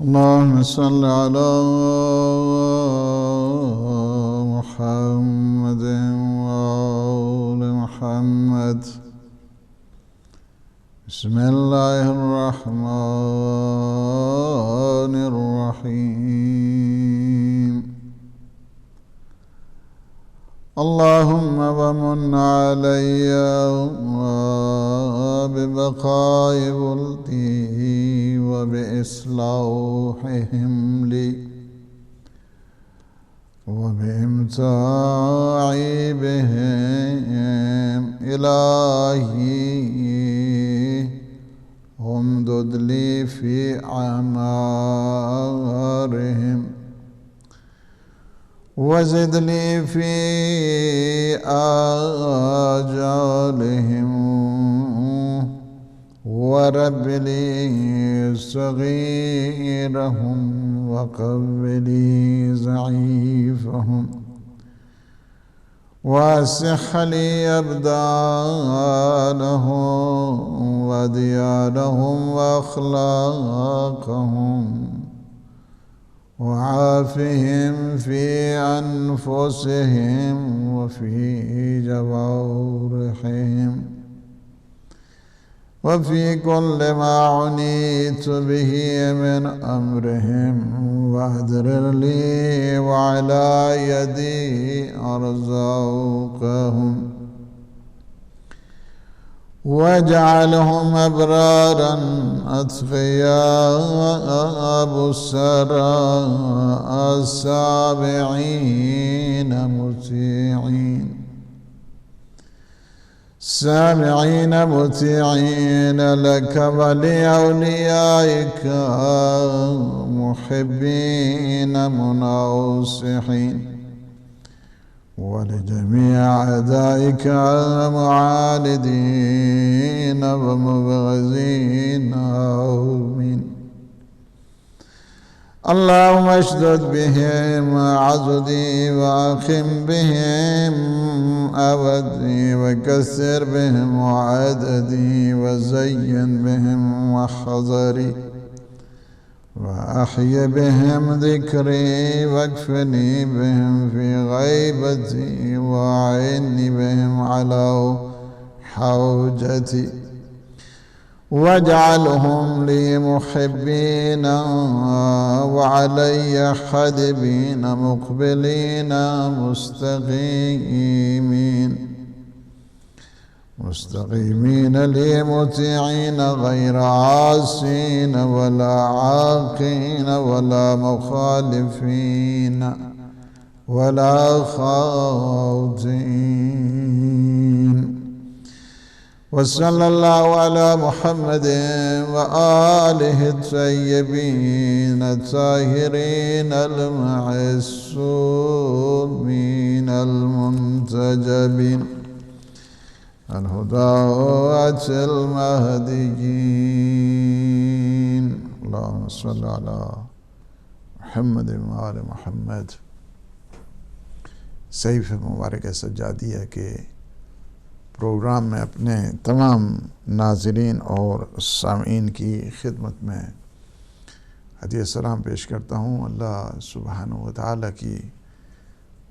اللهم صل على محمد وآل محمد. بسم الله الرحمن الرحيم. اللهم ومن علي ببقاء ولدي وبإصلاحهم لي وبإمتاعي بهم إلهي امدد لي في أعمارهم وزد لي في آجالهم ورب لي صغيرهم وقو لي ضعيفهم واسح لي أبدانهم وديانهم وأخلاقهم وعافهم في أنفسهم وفي جوارحهم وفي كل ما عنيت به من أمرهم واهدر لي وعلى يدي أرزاقهم واجعلهم أبرارا أتقياء بصراء سامعين مطيعين لك ولأوليائك محبين مناصحين ولجميع أعدائك معاندين ومبغضين آمين. اللهم اشدد بهم عضدي وأقم بهم أودي وكثر بهم عددي وزين بهم وحضري وأحي بهم ذكري واكفني بهم في غيبتي وأعني بهم على حوجتي واجعلهم لي محبين وعلي حدبين مقبلين مستقيمين لي مطيعين غير عاصين ولا عاقين ولا مخالفين ولا خاطئين. وصلى الله على محمد وآله الطيبين الطاهرين المعصومين المنتجبين الهداة المهديين. اللهم صل على محمد وآل محمد. سیف مبارک سجادیہ کے پروگرام میں اپنے تمام ناظرین اور سامعین کی خدمت میں ہدیہ سلام پیش کرتا ہوں. اللہ سبحانہ و تعالیٰ کی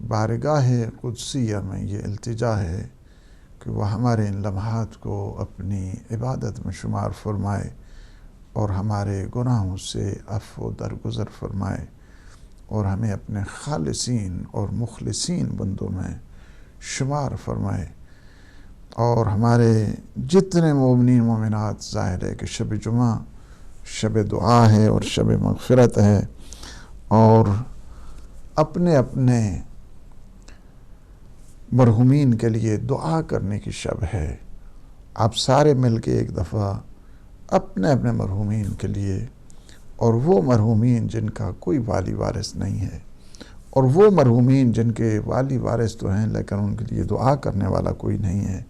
بارگاہ قدسیہ میں یہ التجا ہے کہ وہ ہمارے ان لمحات کو اپنی عبادت میں شمار فرمائے اور ہمارے گناہوں سے عفو و درگزر فرمائے اور ہمیں اپنے خالصین اور مخلصین بندوں میں شمار فرمائے. اور ہمارے جتنے مومنین مومنات، ظاہر ہے کہ شب جمعہ شب دعا ہے اور شب مغفرت ہے اور اپنے اپنے مرحومین کے لیے دعا کرنے کی شب ہے. آپ سارے مل کے ایک دفعہ اپنے اپنے مرحومین کے لیے، اور وہ مرحومین جن کا کوئی والی وارث نہیں ہے اور وہ مرحومین جن کے والی وارث تو ہیں لیکن ان کے لیے دعا کرنے والا کوئی نہیں ہے،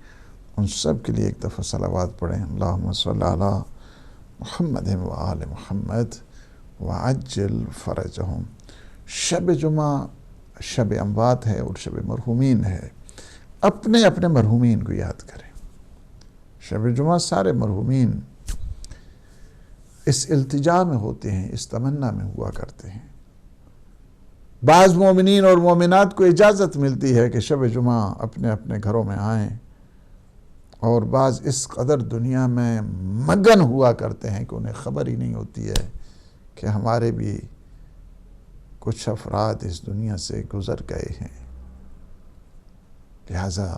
ان سب کے لیے ایک دفعہ صلوات پڑھیں. اللہم صلی علی محمد و آل محمد وعجل فرجہم. شب جمعہ شب اموات ہے اور شب مرحومین ہے. اپنے اپنے مرحومین کو یاد کریں. شب جمعہ سارے مرحومین اس التجا میں ہوتے ہیں، اس تمنا میں ہوا کرتے ہیں۔ بعض مومنین اور مومنات کو اجازت ملتی ہے کہ شب جمعہ اپنے اپنے گھروں میں آئیں، اور بعض اس قدر دنیا میں مگن ہوا کرتے ہیں کہ انہیں خبر ہی نہیں ہوتی ہے کہ ہمارے بھی کچھ افراد اس دنیا سے گزر گئے ہیں۔ لہذا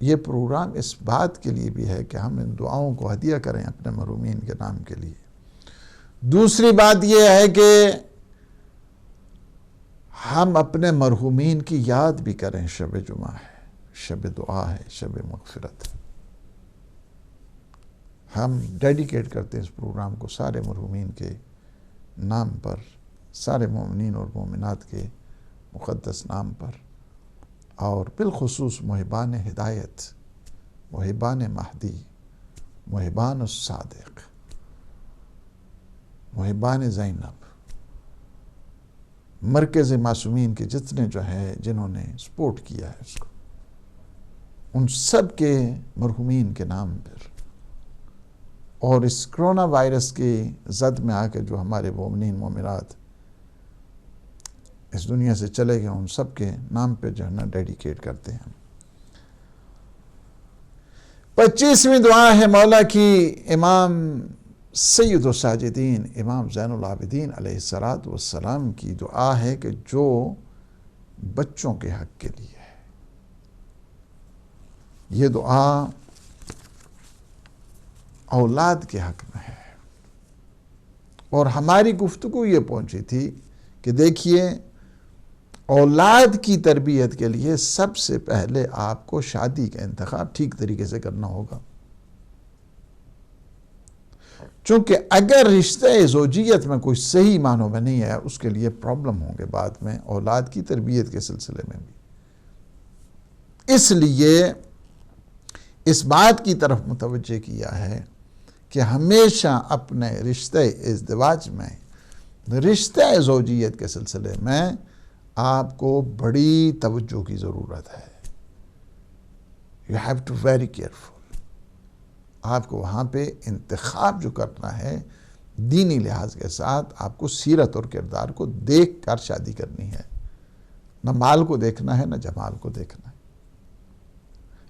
یہ پروگرام اس بات کے لیے بھی ہے کہ ہم ان دعاؤں کو ہدیہ کریں اپنے مرحومین کے نام کے لیے۔ دوسری بات یہ ہے کہ ہم اپنے مرحومین کی یاد بھی کریں۔ شب جمعہ ہے، شب دعا ہے، شب مغفرت ہے۔ ہم ڈیڈیکیٹ کرتے ہیں اس پروگرام کو سارے مرحومین کے نام پر، سارے مومنین اور مومنات کے مقدس نام پر، اور بالخصوص محبان ہدایت، محبان مہدی، محبان الصادق، محبان زینب، مرکز معصومین کے جتنے جو ہیں جنہوں نے سپورٹ کیا ہے اس کو، ان سب کے مرحومین کے نام پر، اور اس کرونا وائرس کی زد میں آ کے جو ہمارے مومنین مومنات اس دنیا سے چلے گئے ان سب کے نام پہ جو ہے نا ڈیڈیکیٹ کرتے ہیں۔ 25ویں دعا ہے مولا کی امام سید الساجدین امام زین العابدین علیہ السلام کی دعا ہے کہ جو بچوں کے حق کے لیے ہے۔ یہ دعا اولاد کے حق میں ہے، اور ہماری گفتگو یہ پہنچی تھی کہ دیکھیے اولاد کی تربیت کے لیے سب سے پہلے آپ کو شادی کا انتخاب ٹھیک طریقے سے کرنا ہوگا، چونکہ اگر رشتہ زوجیت میں کوئی صحیح معنوں میں نہیں ہے اس کے لیے پرابلم ہوں گے بعد میں اولاد کی تربیت کے سلسلے میں بھی۔ اس لیے اس بات کی طرف متوجہ کیا ہے کہ ہمیشہ اپنے رشتہ ازدواج میں، رشتہ زوجیت کے سلسلے میں آپ کو بڑی توجہ کی ضرورت ہے۔ You have to very careful۔ آپ کو وہاں پہ انتخاب جو کرنا ہے دینی لحاظ کے ساتھ آپ کو سیرت اور کردار کو دیکھ کر شادی کرنی ہے، نہ مال کو دیکھنا ہے نہ جمال کو دیکھنا ہے۔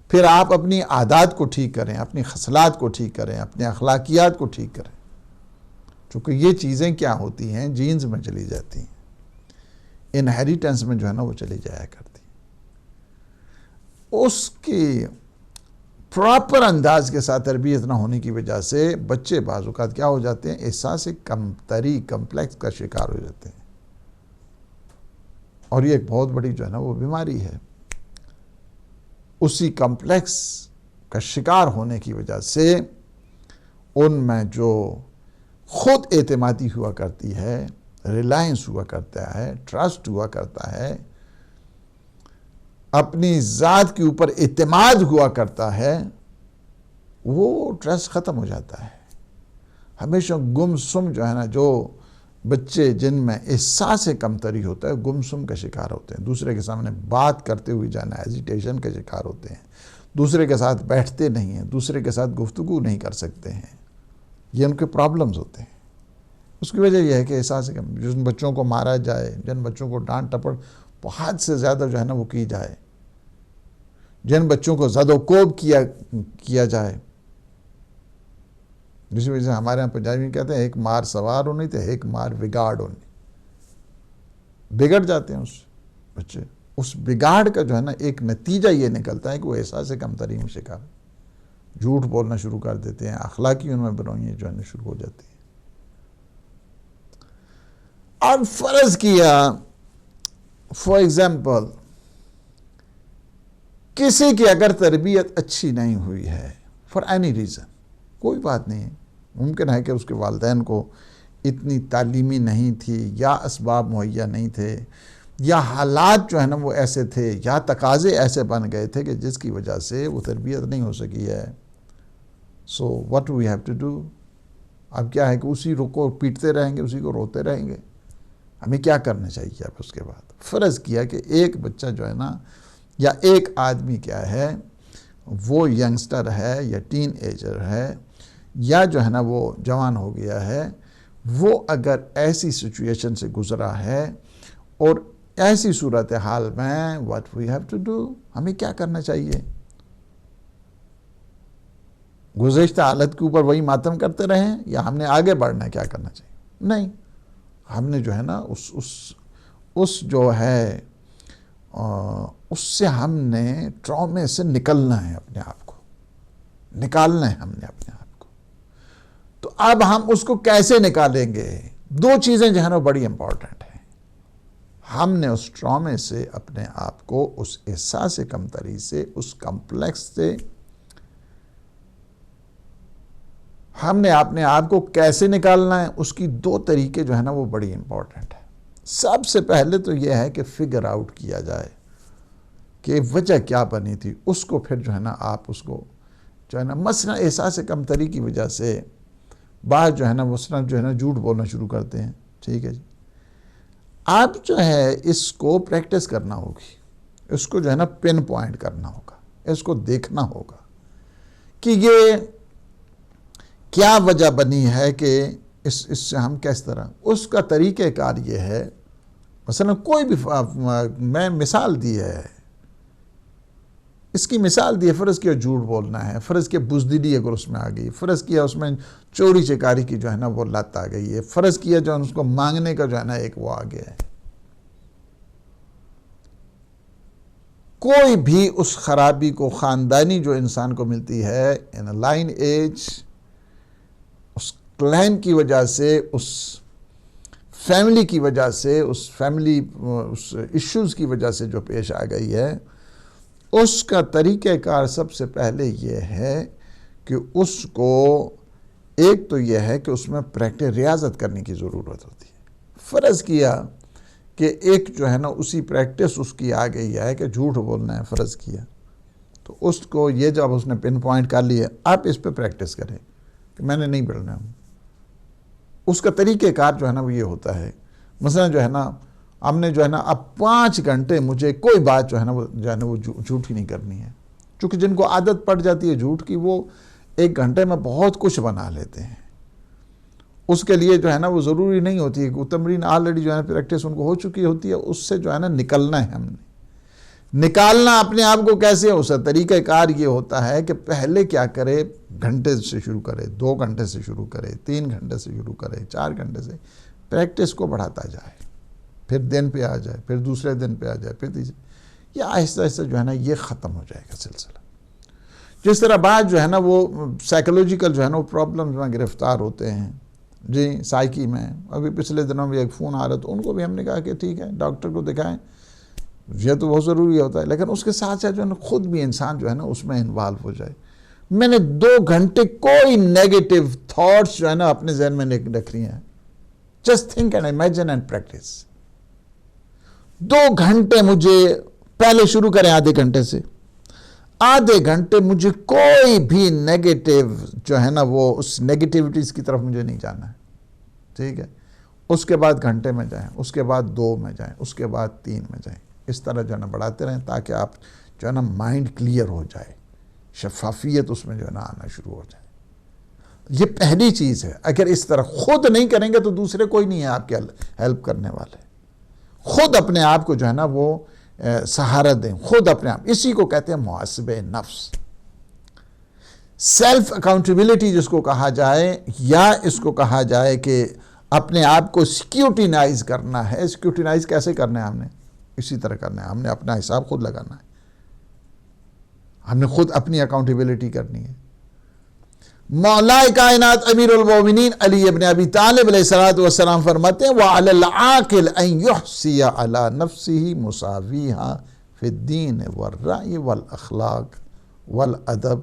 پھر آپ اپنی عادات کو ٹھیک کریں، اپنی خصلات کو ٹھیک کریں، اپنے اخلاقیات کو ٹھیک کریں، چونکہ یہ چیزیں کیا ہوتی ہیں جینز میں چلی جاتی ہیں، انہیریٹنس میں جو ہے نا وہ چلی جایا کرتی ہیں۔ اس کی پراپر انداز کے ساتھ تربیت نہ ہونے کی وجہ سے بچے بعض اوقات کیا ہو جاتے ہیں، احساس کمتری کمپلیکس کا شکار ہو جاتے ہیں، اور یہ ایک بہت بڑی جو ہے نا وہ بیماری ہے۔ اسی کمپلیکس کا شکار ہونے کی وجہ سے ان میں جو خود اعتمادی ہوا کرتی ہے، ریلائنس ہوا کرتا ہے، ٹرسٹ ہوا کرتا ہے، اپنی ذات کے اوپر اعتماد ہوا کرتا ہے، وہ ٹرسٹ ختم ہو جاتا ہے۔ ہمیشہ گم سم جو ہے نا، جو بچے جن میں احساس کمتری ہوتا ہے گم سم کا شکار ہوتے ہیں، دوسرے کے سامنے بات کرتے ہوئے جانا ایجیٹیشن کا شکار ہوتے ہیں، دوسرے کے ساتھ بیٹھتے نہیں ہیں، دوسرے کے ساتھ گفتگو نہیں کر سکتے ہیں، یہ ان کے پرابلمز ہوتے ہیں۔ اس کی وجہ یہ ہے کہ احساس جن بچوں کو مارا جائے، جن بچوں کو ڈانٹ ٹپڑ بہت سے زیادہ جو ہے نا وہ کی جائے، جن بچوں کو زد و کوب کیا جائے، جس وجہ سے ہمارے یہاں پنجابی میں کہتے ہیں ایک مار سوار ہونی تھے ایک مار بگاڑ ہونی، بگڑ جاتے ہیں اس بچے۔ اس بگاڑ کا جو ہے نا ایک نتیجہ یہ نکلتا ہے کہ وہ احساس کمتری میں شکار، جھوٹ بولنا شروع کر دیتے ہیں، اخلاقی ان میں برائیاں جو ہے نا شروع ہو جاتی ہیں۔ اب فرض کیا فار ایگزامپل کسی کی اگر تربیت اچھی نہیں ہوئی ہے فار اینی ریزن، کوئی بات نہیں ہے، ممکن ہے کہ اس کے والدین کو اتنی تعلیمی نہیں تھی، یا اسباب مہیا نہیں تھے، یا حالات جو ہے نا وہ ایسے تھے، یا تقاضے ایسے بن گئے تھے کہ جس کی وجہ سے وہ تربیت نہیں ہو سکی ہے۔ So what we have to do? اب کیا ہے کہ اسی کو پیٹتے رہیں گے، اسی کو روتے رہیں گے؟ ہمیں کیا کرنا چاہیے؟ اب اس کے بعد فرض کیا کہ ایک بچہ جو ہے نا یا ایک آدمی کیا ہے وہ ینگسٹر ہے یا ٹین ایجر ہے یا جو ہے نا وہ جوان ہو گیا ہے، وہ اگر ایسی سچویشن سے گزرا ہے اور ایسی صورتحال میں what we have to do، ہمیں کیا کرنا چاہیے؟ گزشتہ حالت کے اوپر وہی ماتم کرتے رہیں یا ہم نے آگے بڑھنا ہے؟ کیا کرنا چاہیے؟ نہیں، ہم نے جو ہے نا اس جو ہے اس سے ہم نے ٹرامے سے نکلنا ہے، اپنے آپ کو نکالنا ہے ہم نے اپنے آپ کو۔ تو اب ہم اس کو کیسے نکالیں گے؟ دو چیزیں جو ہے نا بڑی امپورٹنٹ ہیں۔ ہم نے اس ٹرامے سے اپنے آپ کو، اس احساس کمتری سے، اس کمپلیکس سے ہم نے اپنے آپ کو کیسے نکالنا ہے؟ اس کی دو طریقے جو ہے نا وہ بڑی امپورٹنٹ ہے۔ سب سے پہلے تو یہ ہے کہ فگر آؤٹ کیا جائے کہ وجہ کیا بنی تھی، اس کو پھر جو ہے نا آپ اس کو جو ہے نا مثلا احساس کمتری کی وجہ سے بعض جو ہے نا مثلا جو ہے نا جھوٹ بولنا شروع کرتے ہیں، ٹھیک ہے جی، آپ جو ہے اس کو پریکٹس کرنا ہوگی، اس کو جو ہے نا پن پوائنٹ کرنا ہوگا، اس کو دیکھنا ہوگا کہ یہ کیا وجہ بنی ہے کہ اس سے ہم کس طرح، اس کا طریقہ کار یہ ہے، مثلا کوئی بھی میں مثال دی ہے، اس کی مثال دی ہے، فرض کیا جھوٹ بولنا ہے، فرض کیا بزدلی اگر اس میں آ گئی، فرض کیا اس میں چوری چکاری کی جو ہے نا وہ لت آ گئی ہے، فرض کیا جو ہے اس کو مانگنے کا جو ہے نا ایک وہ آ گیا ہے۔ کوئی بھی اس خرابی کو خاندانی جو انسان کو ملتی ہے ان لائن ایج، اس کلین کی وجہ سے، اس فیملی کی وجہ سے، اس فیملی اس ایشوز کی وجہ سے جو پیش آ گئی ہے، اس کا طریقہ کار سب سے پہلے یہ ہے کہ اس کو ایک تو یہ ہے کہ اس میں پریکٹس ریاضت کرنے کی ضرورت ہوتی ہے۔ فرض کیا کہ ایک جو ہے نا اسی پریکٹس اس کی آ گئی ہے کہ جھوٹ بولنا ہے، فرض کیا تو اس کو یہ جب اس نے پن پوائنٹ کر لیا، آپ اس پہ پریکٹس کریں کہ میں نے نہیں بولنا ہے۔ اس کا طریقہ کار جو ہے نا وہ یہ ہوتا ہے، مثلا جو ہے نا ہم نے جو ہے نا اب 5 گھنٹے مجھے کوئی بات جو ہے نا وہ جھوٹ ہی نہیں کرنی ہے، چونکہ جن کو عادت پڑ جاتی ہے جھوٹ کی، وہ 1 گھنٹے میں بہت کچھ بنا لیتے ہیں۔ اس کے لیے جو ہے نا وہ ضروری نہیں ہوتی ہے کہ وہ تمرین آلریڈی جو ہے نا پریکٹس ان کو ہو چکی ہوتی ہے، اس سے جو ہے نا نکلنا ہے ہم نے۔ نکالنا اپنے آپ کو کیسے؟ اس کا طریقہ کار یہ ہوتا ہے کہ پہلے کیا کرے، گھنٹے سے شروع کرے، 2 گھنٹے سے شروع کرے، 3 گھنٹے سے شروع کرے، 4 گھنٹے سے پریکٹس کو بڑھاتا جائے، پھر دن پہ آ جائے، پھر دوسرے دن پہ آ جائے، پھر تیسرے، یہ آہستہ آہستہ جو ہے نا یہ ختم ہو جائے گا سلسلہ۔ جس طرح بعض جو ہے نا وہ سائیکولوجیکل جو ہے نا وہ پرابلمز میں گرفتار ہوتے ہیں جی، سائیکی میں، ابھی پچھلے دنوں میں ایک فون آ رہا تو ان کو بھی ہم نے کہا کہ ٹھیک ہے ڈاکٹر کو دکھائیں، یہ تو بہت ضروری ہوتا ہے، لیکن اس کے ساتھ ساتھ جو ہے نا خود بھی انسان جو ہے نا اس میں انوالو ہو جائے۔ میں نے 2 گھنٹے کوئی نیگیٹو تھاٹس جو ہے نا اپنے ذہن میں رکھ رہی ہیں، just think and imagine and practice. 2 گھنٹے مجھے پہلے شروع کریں آدھے گھنٹے سے، آدھے گھنٹے مجھے کوئی بھی نیگیٹو جو ہے نا وہ اس نیگیٹیوٹیز کی طرف مجھے نہیں جانا ہے، ٹھیک ہے۔ اس کے بعد گھنٹے میں جائیں، اس کے بعد 2 میں جائیں، اس کے بعد 3 میں جائیں، اس طرح جو ہے نا بڑھاتے رہیں تاکہ آپ جو ہے نا مائنڈ کلیئر ہو جائے، شفافیت اس میں جو ہے نا آنا شروع ہو جائے۔ یہ پہلی چیز ہے۔ اگر اس طرح خود نہیں کریں گے تو دوسرے کوئی نہیں ہے آپ کے ہیلپ کرنے والے۔ خود اپنے آپ کو جو ہے نا وہ سہارا دیں، خود اپنے آپ، اسی کو کہتے ہیں محاسبہ نفس، سیلف اکاؤنٹیبلٹی جس کو کہا جائے، یا اس کو کہا جائے کہ اپنے آپ کو اسکیوٹینائز کرنا ہے۔ اسکیوٹینائز کیسے کرنا ہے؟ ہم نے اسی طرح کرنا ہے، ہم نے اپنا حساب خود لگانا ہے، ہم نے خود اپنی اکاؤنٹیبلٹی کرنی ہے۔ مولا کائنات امیر المومنین علی ابن ابی طالب علیہ السلام فرماتے ہیں وَعَلَى الْعَاقِلِ أَن يُحْصِيَ عَلَى نَفْسِهِ مُسَاوِيهَا فِي الدِّينِ وَالرَّأْيِ وَالْأَخْلَاقِ وَالْأَدَبِ۔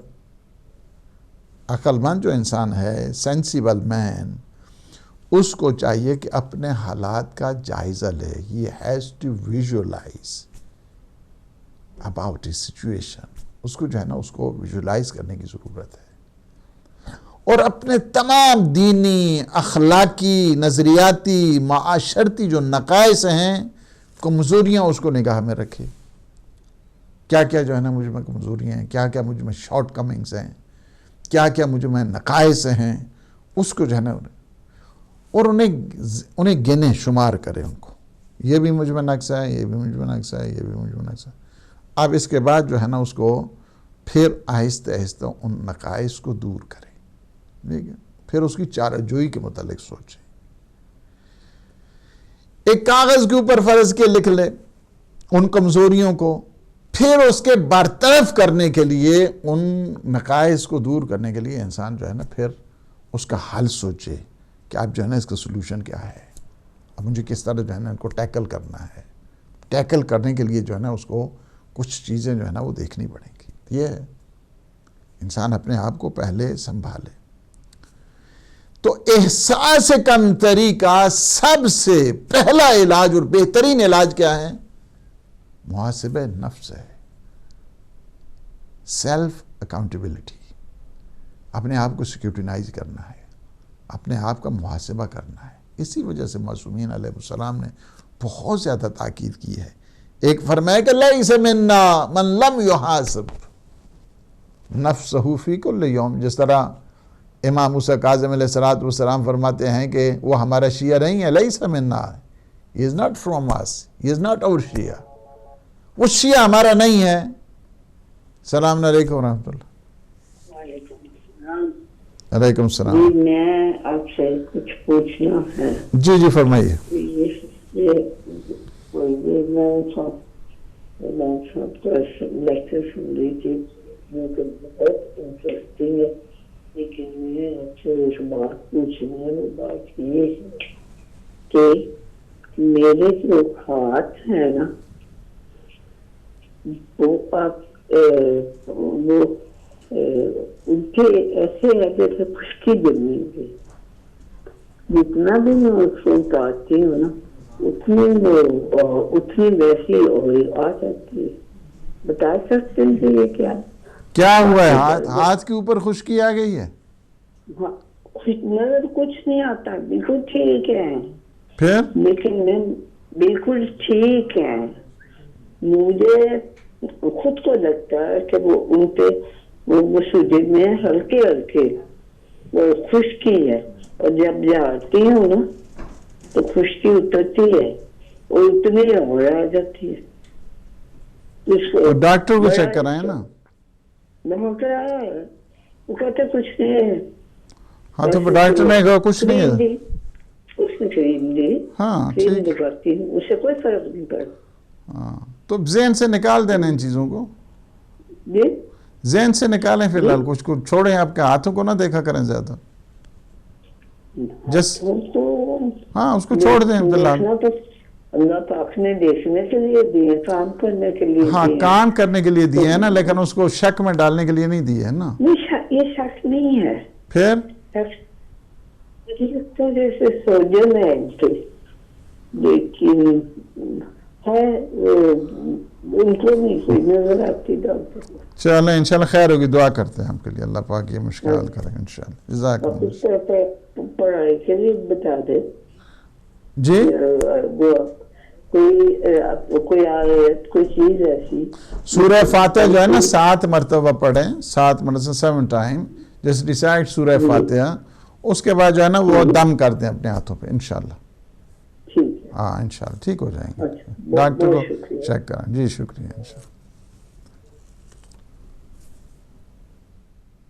عقل مند جو انسان ہے، سینسیبل مین، اس کو چاہیے کہ اپنے حالات کا جائزہ لے۔ He has to visualize about his situation۔ اس کو جو ہے نا اس کو ویژولائز کرنے کی ضرورت ہے، اور اپنے تمام دینی، اخلاقی، نظریاتی، معاشرتی جو نقائص ہیں، کمزوریاں اس کو نگاہ میں رکھے۔ کیا کیا جو ہے نا مجھ میں کمزوریاں ہیں، کیا کیا مجھ میں شارٹ کمنگز ہیں، کیا کیا مجھ میں نقائص ہیں اس کو جو ہے نا، اور انہیں گنے شمار کرے، ان کو یہ بھی مجھ میں نقص ہے، یہ بھی مجھ میں نقص ہے، یہ بھی مجھ میں نقص ہے. اب اس کے بعد جو ہے نا اس کو پھر آہستہ آہستہ ان نقائص کو دور کرے، ٹھیک ہے، پھر اس کی چارہ جوئی کے متعلق سوچے. ایک کاغذ کے اوپر فرض کے لکھ لے ان کمزوریوں کو، پھر اس کے برطرف کرنے کے لیے، ان نقائص کو دور کرنے کے لیے انسان جو ہے نا پھر اس کا حل سوچے کہ اب جو ہے نا اس کا سلوشن کیا ہے، اب مجھے کس طرح جو ہے نا ان کو ٹیکل کرنا ہے. ٹیکل کرنے کے لیے جو ہے نا اس کو کچھ چیزیں جو ہے نا وہ دیکھنی پڑیں گی. یہ ہے انسان اپنے آپ کو پہلے سنبھالے. تو احساس کمتری کا سب سے پہلا علاج اور بہترین علاج کیا ہے؟ محاسبہ نفس ہے، سیلف اکاؤنٹیبلٹی. اپنے آپ کو سیکیورٹینائز کرنا ہے، اپنے آپ کا محاسبہ کرنا ہے. اسی وجہ سے معصومین علیہ السلام نے بہت زیادہ تاکید کی ہے. ایک فرمایا کہ لیس منا من لم یحاسب نفسہ فی کل یوم، جس طرح امام موسیٰ کاظم علیہ السلام فرماتے ہیں کہ وہ ہمارا شیعہ نہیں ہے. لیس منا، he is not from us, he is not our شیعہ، وہ شیعہ ہمارا نہیں ہے. السلام علیکم ورحمۃ اللہ. علیکم السلام. جی میں آپ سے کچھ پوچھنا ہے. جی جی فرمائیے. لیکچر سن رہی تھی، بہت انٹرسٹنگ ہے، لیکن میں آپ سے ایک بات پوچھنا ہے. وہ بات یہ ہے کہ میرے جو ہاتھ ہیں نا وہ آپ وہ ان کے ایسے ہے جیسے خشکی جمی ہوئی. جتنا بھی میں اس کو اتارتی ہوں نا اتنی ویسی آ جاتی ہے. بتا سکتے ہیں کہ یہ کیا ہوا ہے؟ ہاتھ کے اوپر خشکی آ گئی ہے؟ نظر کچھ نہیں آتا، بالکل ٹھیک ہے، پھر لیکن میں بالکل ٹھیک ہے. مجھے خود کو لگتا ہے کہ وہ ان پہ وہ سوجے میں ہلکے ہلکے وہ خشکی ہے، اور جب جاتی ہوں نا تو خشکی اترتی ہے اور اتنی ہو آ جاتی ہے. ڈاکٹر کو چیک کرائیں نا. ڈاکٹر آیا ہے، وہ کہتے کچھ نہیں ہے. ہاں تو ڈاکٹر نے کہا کچھ نہیں ہے، اس نے کریم دی، ہاں کریم لگاتی ہوں، اس سے کوئی فرق نہیں پڑتا. ہاں تو ذہن سے نکال دینا ان چیزوں کو، جی ذہن سے نکالیں فی الحال. کچھ کو چھوڑیں، آپ کے ہاتھوں کو نہ دیکھا کریں زیادہ. ہاں اس کو چھوڑ دیں فی الحال. اللہ پاک نے دیکھنے کے لیے دیے، کام کرنے کے لیے، ہاں کام کرنے کے لیے دیے ہیں نا، لیکن اس کو شک میں ڈالنے کے لیے نہیں دیے ہیں نا. یہ شک نہیں ہے. پھر جیسے سوجن ہے لیکن ہے ان کو نہیں کوئی نظر آتی. ڈاکٹر چلیں انشاءاللہ خیر ہوگی، دعا کرتے ہیں ہم کے لیے، اللہ پاک یہ مشکل حل کریں انشاءاللہ. جزاک اللہ. پڑھائی کے لیے بتا دیں. جی کوئی چیز ایسی سورہ فاتحہ جو ہے نا 7 مرتبہ پڑھیں، 7 مرتبہ 7 ٹائم، جیسے ڈیسائڈ سورہ فاتحہ. اس کے بعد جو ہے نا وہ دم کر دیں اپنے ہاتھوں پہ انشاءاللہ. ہاں انشاءاللہ ٹھیک ہو جائیں گے. ڈاکٹر کو چیک کریں. جی شکریہ انشاءاللہ.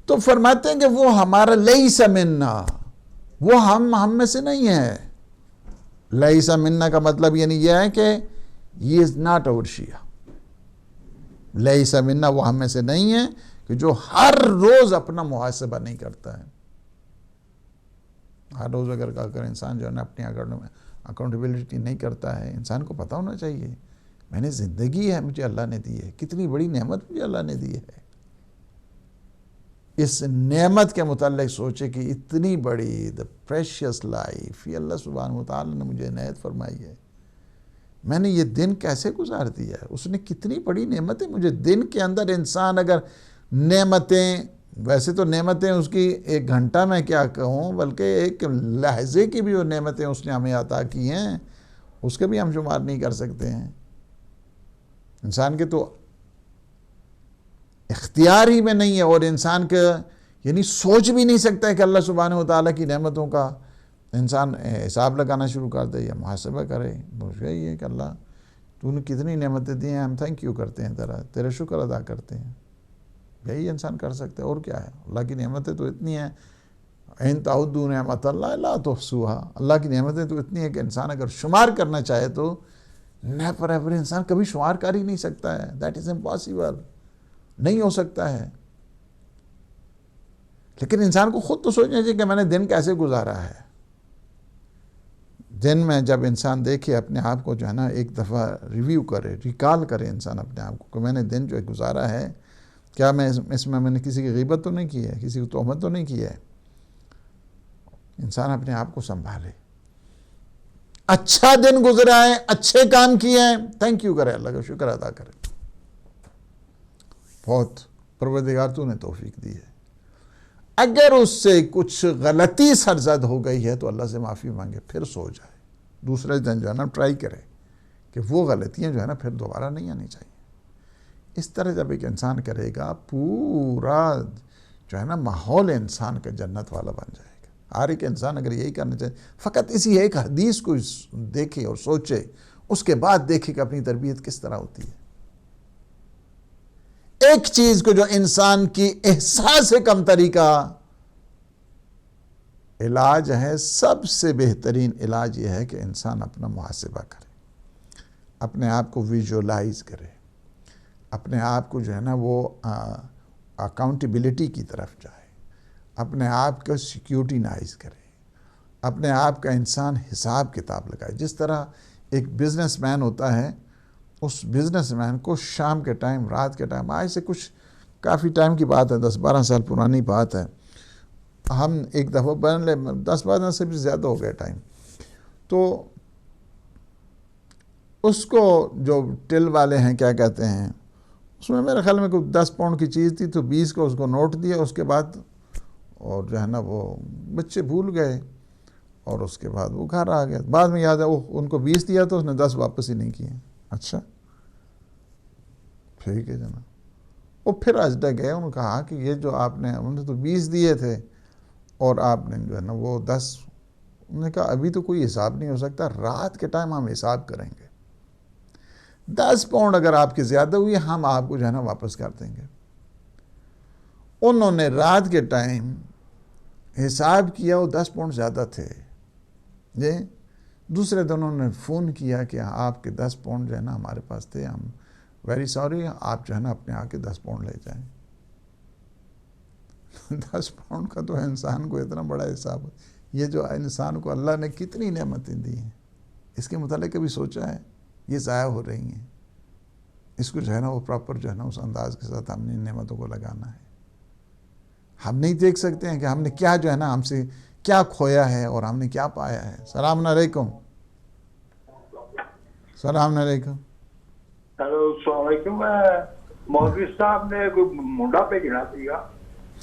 تو فرماتے ہیں کہ وہ ہمارا لیس منا، وہ ہم میں سے نہیں ہے. لیس منا کا مطلب یعنی یہ ہے کہ یہ از ناٹ اور شیعہ. لیس منا وہ ہم میں سے نہیں ہے کہ جو ہر روز اپنا محاسبہ نہیں کرتا ہے. ہر روز اگر انسان جو ہے نا اپنی اکاؤنٹیبلٹی نہیں کرتا ہے. انسان کو پتہ ہونا چاہیے میں نے زندگی ہے مجھے اللہ نے دی ہے، کتنی بڑی نعمت مجھے اللہ نے دی ہے. اس نعمت کے متعلق سوچے کہ اتنی بڑی the precious life یہ اللہ سبحانہ وتعالی نے مجھے عنایت فرمائی ہے. میں نے یہ دن کیسے گزار دیا ہے، اس نے کتنی بڑی نعمتیں مجھے. دن کے اندر انسان اگر نعمتیں، ویسے تو نعمتیں اس کی 1 گھنٹہ میں کیا کہوں بلکہ 1 لحظے کی بھی وہ نعمتیں اس نے ہمیں عطا کی ہیں، اس کے بھی ہم شمار نہیں کر سکتے ہیں. انسان کے تو اختیار ہی میں نہیں ہے. اور انسان کا یعنی سوچ بھی نہیں سکتا ہے کہ اللہ سبحانہ و تعالیٰ کی نعمتوں کا انسان حساب لگانا شروع کر دے یا محاسبہ کرے. بس یہی ہے کہ اللہ تو نے کتنی نعمتیں دی ہیں, ہم تھینک یو کرتے ہیں, تیرا شکر ادا کرتے ہیں. یہی انسان کر سکتا ہے, اور کیا ہے. اللہ کی نعمتیں تو اتنی ہیں, ان تعدوا نعمت اللہ لا تحصوها, اللہ کی نعمتیں تو اتنی ہیں کہ انسان اگر شمار کرنا چاہے تو نیور ایور انسان کبھی شمار کر ہی نہیں سکتا ہے. دیٹ از امپاسبل, نہیں ہو سکتا ہے. لیکن انسان کو خود تو سوچنا چاہیے کہ میں نے دن کیسے گزارا ہے. دن میں جب انسان دیکھے اپنے آپ کو جو ہے نا, ایک دفعہ ریویو کرے, ریکال کرے انسان اپنے آپ کو کہ میں نے دن جو گزارا ہے, کیا میں اس میں نے کسی کی غیبت تو نہیں کی ہے, کسی کی تہمت تو نہیں کی ہے. انسان اپنے آپ کو سنبھالے, اچھا دن گزرا ہے, اچھے کام کیے ہیں, تھینک یو کرے, اللہ کا شکر ادا کرے. بہت پروردگار تو نے توفیق دی ہے. اگر اس سے کچھ غلطی سرزد ہو گئی ہے تو اللہ سے معافی مانگے, پھر سو جائے. دوسرے دن جو ہے نا ٹرائی کرے کہ وہ غلطیاں جو ہے نا پھر دوبارہ نہیں آنی چاہیے. اس طرح جب ایک انسان کرے گا, پورا جو ہے نا ماحول انسان کا جنت والا بن جائے گا. ہر ایک انسان اگر یہی کرنا چاہے, فقط اسی ایک حدیث کو دیکھے اور سوچے, اس کے بعد دیکھے کہ اپنی تربیت کس طرح ہوتی ہے. ایک چیز کو جو انسان کی احساس کمتری کا علاج ہے, سب سے بہترین علاج یہ ہے کہ انسان اپنا محاسبہ کرے, اپنے آپ کو ویژولائز کرے, اپنے آپ کو جو ہے نا وہ اکاؤنٹیبلٹی کی طرف جائے, اپنے آپ کو سیکیورٹینائز کرے, اپنے آپ کا انسان حساب کتاب لگائے. جس طرح ایک بزنس مین ہوتا ہے, اس بزنس مین کو شام کے ٹائم, رات کے ٹائم, آج سے کچھ کافی ٹائم کی بات ہے, 10-12 سال پرانی بات ہے, ہم ایک دفعہ 10-12 سے بھی زیادہ ہو گیا ٹائم, تو اس کو جو ٹل والے ہیں کیا کہتے ہیں, اس میں میرے خیال میں کوئی 10 پاؤنڈ کی چیز تھی, تو 20 کو اس کو نوٹ دیا. اس کے بعد اور جو ہے نا وہ بچے بھول گئے, اور اس کے بعد وہ گھر آ گیا. بعد میں یاد ہے وہ ان کو 20 دیا تو اس نے 10 واپس ہی نہیں کیے. اچھا ٹھیک ہے جناب. وہ پھر اجدہ گئے, انہوں نے کہا کہ یہ جو آپ نے, انہوں نے تو 20 دیے تھے اور آپ نے جو ہے نا وہ 10. انہوں نے کہا ابھی تو کوئی حساب نہیں ہو سکتا, رات کے ٹائم ہم حساب کریں گے. 10 پاؤنڈ اگر آپ کی زیادہ ہوئی, ہم آپ کو جو ہے نا واپس کر دیں گے. انہوں نے رات کے ٹائم حساب کیا, وہ 10 پاؤنڈ زیادہ تھے. جی دوسرے دن انہوں نے فون کیا کہ آپ کے 10 پاؤنڈ جو ہے نا ہمارے پاس تھے, ہم ویری سوری, آپ جو ہے نا اپنے آ کے 10 پاؤنڈ لے جائیں. 10 پاؤنڈ کا تو انسان کو اتنا بڑا حساب ہے. یہ جو انسان کو اللہ نے کتنی نعمتیں دی ہیں, اس کے متعلق کبھی سوچا ہے؟ یہ ضائع ہو رہی ہیں. اس کو جو ہے نا وہ پراپر جو ہے نا اس انداز کے ساتھ ہم نے ان نعمتوں کو لگانا ہے. ہم نہیں دیکھ سکتے ہیں کہ ہم نے کیا جو ہے نا ہم سے کیا کھویا ہے اور ہم نے کیا پایا ہے. السلام علیکم. السلام علیکم. ہیلو السلام علیکم. مولوی صاحب نے کوئی منڈا بھیجنا سیگا,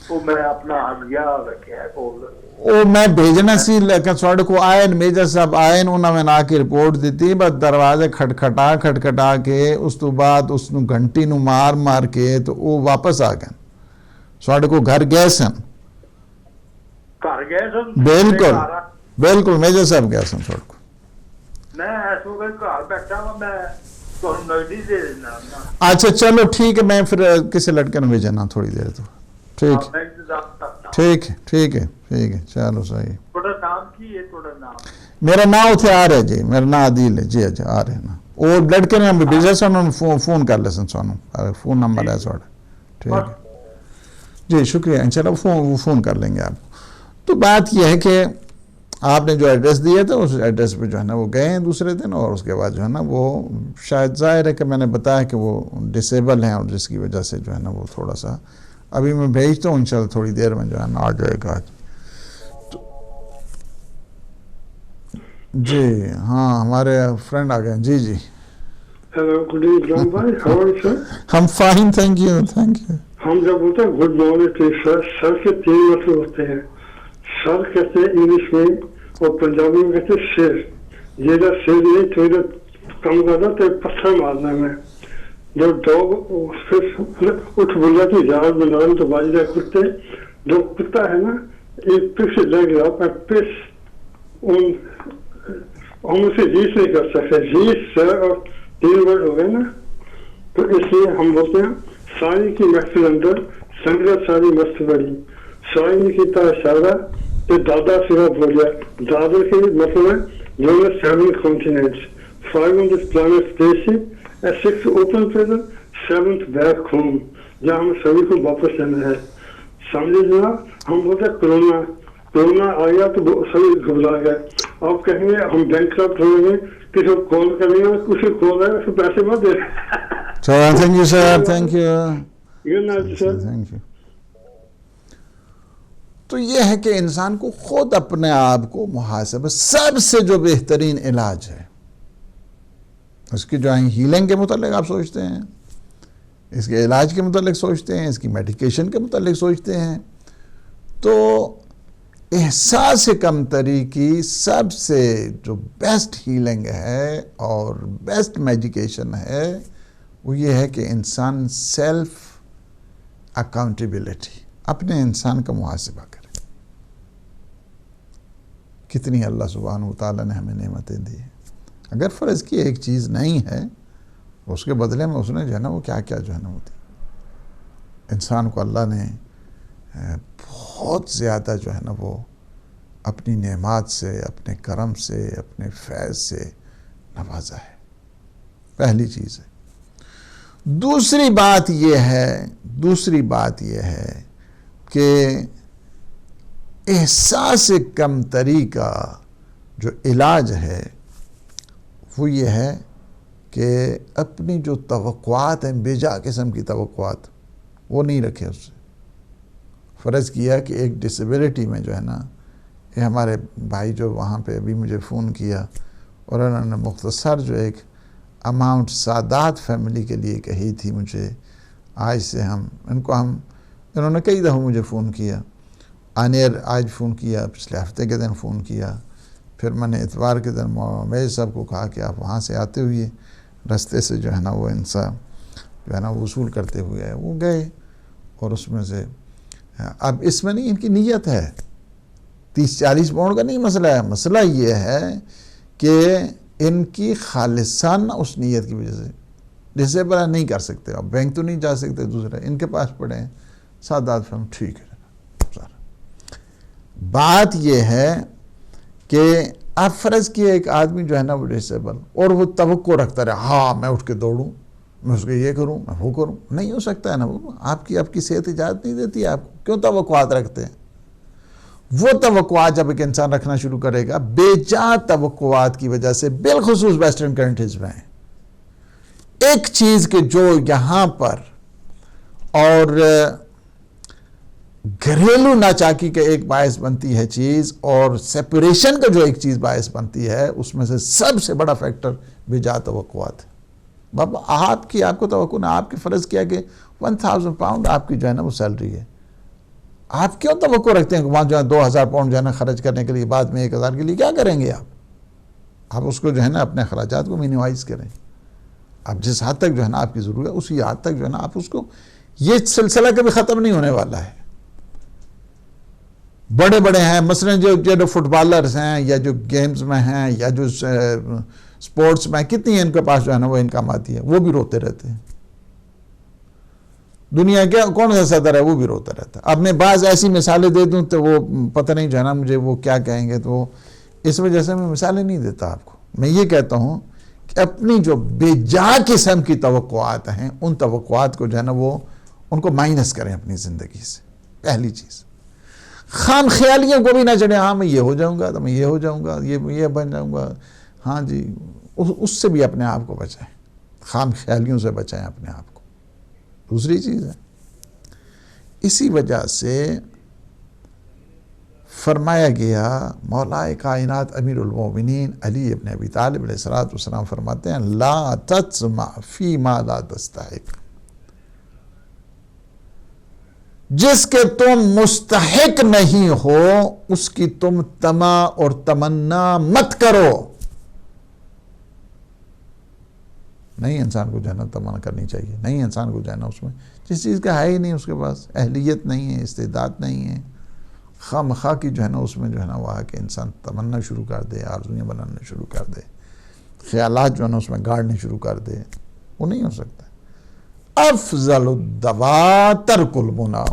وہ میں اپنا ہدیہ رکھا ہے کول. وہ میں بھیجنا سی, لیکن ساڈے کو آئے میجر صاحب آئے, انہوں نے آ کے رپورٹ دیتی, بس دروازے کھٹکھٹا کے اس تو بعد اس نو گھنٹی نو مار کے تو وہ واپس آ گئے. ساڈے کو گھر گئے سن, بالکل میجر صاحب گئے سن ساڈے کو. میں اس وقت گھر بیٹھا ہوں, میں تمہیں نقدی دے دینا. اچھا چلو ٹھیک ہے, میں پھر کسی لڑکے نے بھیجنا تھوڑی دیر تو. ٹھیک ہے چلو صحیح. نام کی ہے تھوڑا نام؟ میرا نام اتنے آ رہا ہے جی, میرا نام عادل ہے جی. اچھا آ رہے نا, وہ لڑکے نے بھیجا سن, انہوں نے فون کر لے سن سانوں, فون نمبر ہے ساڑھا. ٹھیک ہے جی, شکریہ. انشاءاللہ وہ فون کر لیں گے آپ کو. تو بات یہ ہے کہ آپ نے جو ایڈریس دیا تھا اس ایڈریس پہ جو ہے نا وہ گئے ہیں دوسرے دن, اور اس کے بعد جو ہے نا وہ شاید ظاہر ہے کہ میں نے بتایا کہ وہ ڈسیبل ہیں, اور جس کی وجہ سے جو ہے نا وہ تھوڑا سا ابھی میں بھیجتا ہوں, انشاءاللہ تھوڑی دیر میں جو ہے نا آ جائے گا. جی ہاں, ہمارے فرینڈ آ گئے. جی ہیلو, گڈ ایوننگ بھائی, ہاؤ آر یو سر؟ ہم فائن, تھینک یو. ہم جب بولتے ہیں گڈ مارننگ سر, سر کے 3 مطلب ہوتے ہیں. سر کہتے ہیں انگلش میں, اور پنجابی میں کہتے ہیں سر. یہ جب سر نہیں تو ادھر کم کرنا تو پتھر مارنا میں. جو ڈاگ اٹھ بلا کی اجازت بنا تو باجرہ کرتے جو کتا ہے نا ایک پس سے لگ رہا پر پس ان ہم اسے ریس نہیں کر سکتے, ریس سر اور 3 ورڈ ہو گئے نا, تو اس لیے ہم بولتے ہیں ساری کی محفل اندر سنگت ساری مست بڑی, ساری کی طرح اشارہ تو دادا سیرا بولیا. دادا کے مطلب ہے جو ہے 7 continents, 5 on this planet spaceship, and 6 open prison, 7th back home, جہاں ہم سبھی کو واپس جانا ہے. سمجھے جناب, ہم بولتے ہیں کرونا آیا تو سبھی گھبرا گئے. آپ کہیں گے ہم بینک کرپٹ ہو گئے, کسی کو کال کریں گے, کسی کو کال آئے پھر پیسے مت دے. Thank you sir, thank you. Sir تو یہ ہے کہ انسان کو خود اپنے آپ کو محاسبہ, سب سے جو بہترین علاج ہے اس کی جو ہے ہیلنگ کے متعلق آپ سوچتے ہیں, اس کے علاج کے متعلق سوچتے ہیں, اس کی میڈیکیشن کے متعلق سوچتے ہیں, تو احساس کمتری کی سب سے جو بیسٹ ہیلنگ ہے اور بیسٹ میڈیکیشن ہے وہ یہ ہے کہ انسان سیلف اکاؤنٹیبلٹی, اپنے انسان کا محاسبہ کرے. کتنی اللہ سبحانہ وتعالیٰ نے ہمیں نعمتیں دی ہیں. اگر فرض کی ایک چیز نہیں ہے اس کے بدلے میں اس نے جو ہے نا وہ کیا کیا جو ہے نا وہ دی. انسان کو اللہ نے بہت زیادہ جو ہے نا وہ اپنی نعمات سے, اپنے کرم سے, اپنے فیض سے نوازا ہے. پہلی چیز ہے. دوسری بات یہ ہے کہ احساس کمتری کا جو علاج ہے وہ یہ ہے کہ اپنی جو توقعات ہیں, بے جا قسم کی توقعات, وہ نہیں رکھے اس سے. فرض کیا کہ ایک ڈسیبلٹی میں جو ہے نا, یہ ہمارے بھائی جو وہاں پہ ابھی مجھے فون کیا اور انہوں نے مختصر جو ایک اماؤنٹ سادات فیملی کے لیے کہی تھی مجھے, آج سے انہوں نے کئی دفعہ مجھے فون کیا, آنیر آج فون کیا, پچھلے ہفتے کے دن فون کیا, پھر میں نے اتوار کے دن میرے صاحب کو کہا کہ آپ وہاں سے آتے ہوئے رستے سے جو ہے نا وہ انسان جو ہے نا وصول کرتے ہوئے وہ گئے, اور اس میں سے اب اس میں نہیں, ان کی نیت ہے 30-40 پاؤنڈ کا نہیں مسئلہ ہے. مسئلہ یہ ہے کہ ان کی خالصانہ اس نیت کی وجہ سے ڈسیبل نہیں کر سکتے, اب بینک تو نہیں جا سکتے, دوسرا ان کے پاس پڑے ہیں سادات فہم, ٹھیک ہے. بات یہ ہے کہ آپ فرض کیے ایک آدمی جو ہے نا وہ ڈسیبل, اور وہ توقع رکھتا رہے, ہاں میں اٹھ کے دوڑوں, میں اس کو یہ کروں, میں وہ کروں. نہیں ہو سکتا ہے نا, وہ آپ کی صحت اجازت نہیں دیتی ہے. آپ کو کیوں توقعات رکھتے ہیں؟ وہ توقعات جب ایک انسان رکھنا شروع کرے گا, بے جا توقعات کی وجہ سے, بالخصوص ویسٹرن کنٹریز میں ایک چیز کہ جو یہاں پر اور گھریلو ناچاکی کا ایک باعث بنتی ہے چیز, اور سیپریشن کا جو ایک چیز باعث بنتی ہے, اس میں سے سب سے بڑا فیکٹر بے جا توقعات ہے. بابا آپ کو توقع نہ, آپ کی فرض کیا کہ 1000 پاؤنڈ آپ کی جو ہے نا وہ سیلری ہے, آپ کیوں توقع رکھتے ہیں کہ وہاں جو ہے 2000 پاؤنڈ جو ہے نا خرچ کرنے کے لیے, بعد میں 1000 کے لیے کیا کریں گے آپ اس کو جو ہے نا اپنے اخراجات کو مینیمائز کریں. اب جس حد تک جو ہے نا آپ کی ضرورت ہے اسی حد تک جو ہے نا آپ اس کو, یہ سلسلہ کبھی ختم نہیں ہونے والا ہے. بڑے ہیں مثلا جو فٹ بالرز ہیں یا جو گیمز میں ہیں یا جو سپورٹس میں, کتنی ان کے پاس جو ہے نا وہ انکم آتی ہے, وہ بھی روتے رہتے ہیں. دنیا کیا کون سا صدر ہے وہ بھی روتا رہتا ہے. اب میں بعض ایسی مثالیں دے دوں تو وہ پتہ نہیں جو ہے نا مجھے وہ کیا کہیں گے, تو اس وجہ سے میں مثالیں نہیں دیتا آپ کو. میں یہ کہتا ہوں کہ اپنی جو بے جا قسم کی توقعات ہیں, ان توقعات کو جو ہے نا وہ ان کو مائنس کریں اپنی زندگی سے. پہلی چیز, خام خیالیوں کو بھی نہ چڑھیں, ہاں میں یہ ہو جاؤں گا, تو میں یہ ہو جاؤں گا, یہ بن جاؤں گا, ہاں جی, اس سے بھی اپنے آپ کو بچائیں, خام خیالیوں سے بچائیں اپنے آپ کو. دوسری چیز ہے, اسی وجہ سے فرمایا گیا, مولا کائنات امیر المومنین علی ابن ابی طالب علیہ السلام فرماتے ہیں, لا تطمع فی ما لا تستحق, جس کے تم مستحق نہیں ہو اس کی تم طمع اور تمنا مت کرو. نہیں انسان کو جو ہے نا تمنا کرنی چاہیے، نہیں انسان کو جو ہے نا اس میں جس چیز کا ہے ہی نہیں، اس کے پاس اہلیت نہیں ہے، استعداد نہیں ہے، خواہ مخواہ کی جو ہے نا اس میں جو ہے نا وہ کہ انسان تمنا شروع کر دے، آرزویں بنانا شروع کر دے، خیالات جو ہے نا اس میں گاڑنے شروع کر دے، وہ نہیں ہو سکتا۔ افضل الدوا ترک المنع،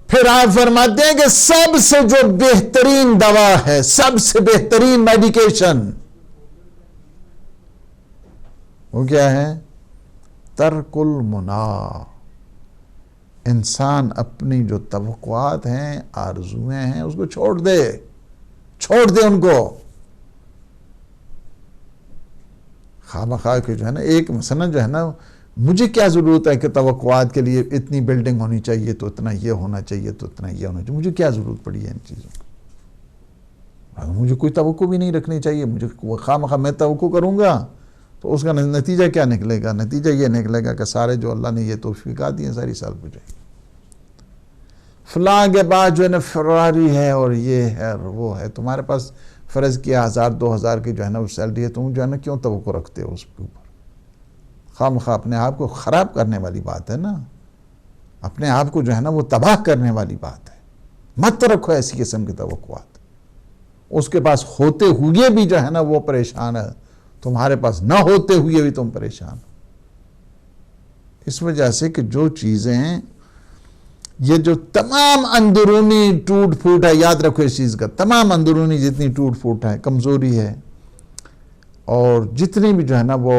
پھر آپ فرماتے ہیں کہ سب سے جو بہترین دوا ہے، سب سے بہترین میڈیکیشن وہ کیا ہے؟ ترک المنع، انسان اپنی جو توقعات ہیں، آرزویں ہیں، اس کو چھوڑ دے ان کو۔ خواہ مخواہ کے جو ہے نا ایک مثلا جو ہے نا مجھے کیا ضرورت ہے کہ توقعات کے لیے اتنی بلڈنگ ہونی چاہیے تو اتنا یہ ہونا چاہیے تو اتنا یہ ہونا چاہیے، مجھے کیا ضرورت پڑی ہے ان چیزوں کی؟ مجھے کوئی توقع بھی نہیں رکھنی چاہیے، مجھے خواہ مخواہ میں توقع کروں گا تو اس کا نتیجہ کیا نکلے گا؟ نتیجہ یہ نکلے گا کہ سارے جو اللہ نے یہ توفیقات دی ہیں ساری سالب ہو جائیں گی۔ فلاں کے بعد جو ہے نا فراری ہے اور یہ ہے اور وہ ہے، تمہارے پاس فرض کیا 1000-2000 کی جو ہے نا وہ سیلری ہے، تم جو ہے نا کیوں توقع رکھتے ہو اس کے اوپر؟ خواہ مخواہ اپنے آپ کو خراب کرنے والی بات ہے نا، اپنے آپ کو جو ہے نا وہ تباہ کرنے والی بات ہے۔ مت رکھو ایسی قسم کی توقعات، اس کے پاس ہوتے ہوئے بھی جو ہے نا وہ پریشان ہے، تمہارے پاس نہ ہوتے ہوئے بھی تم پریشان ہو۔ اس وجہ سے کہ جو چیزیں ہیں، یہ جو تمام اندرونی ٹوٹ پھوٹ ہے، یاد رکھو اس چیز کا، تمام اندرونی جتنی ٹوٹ پھوٹ ہے، کمزوری ہے، اور جتنی بھی جو ہے نا وہ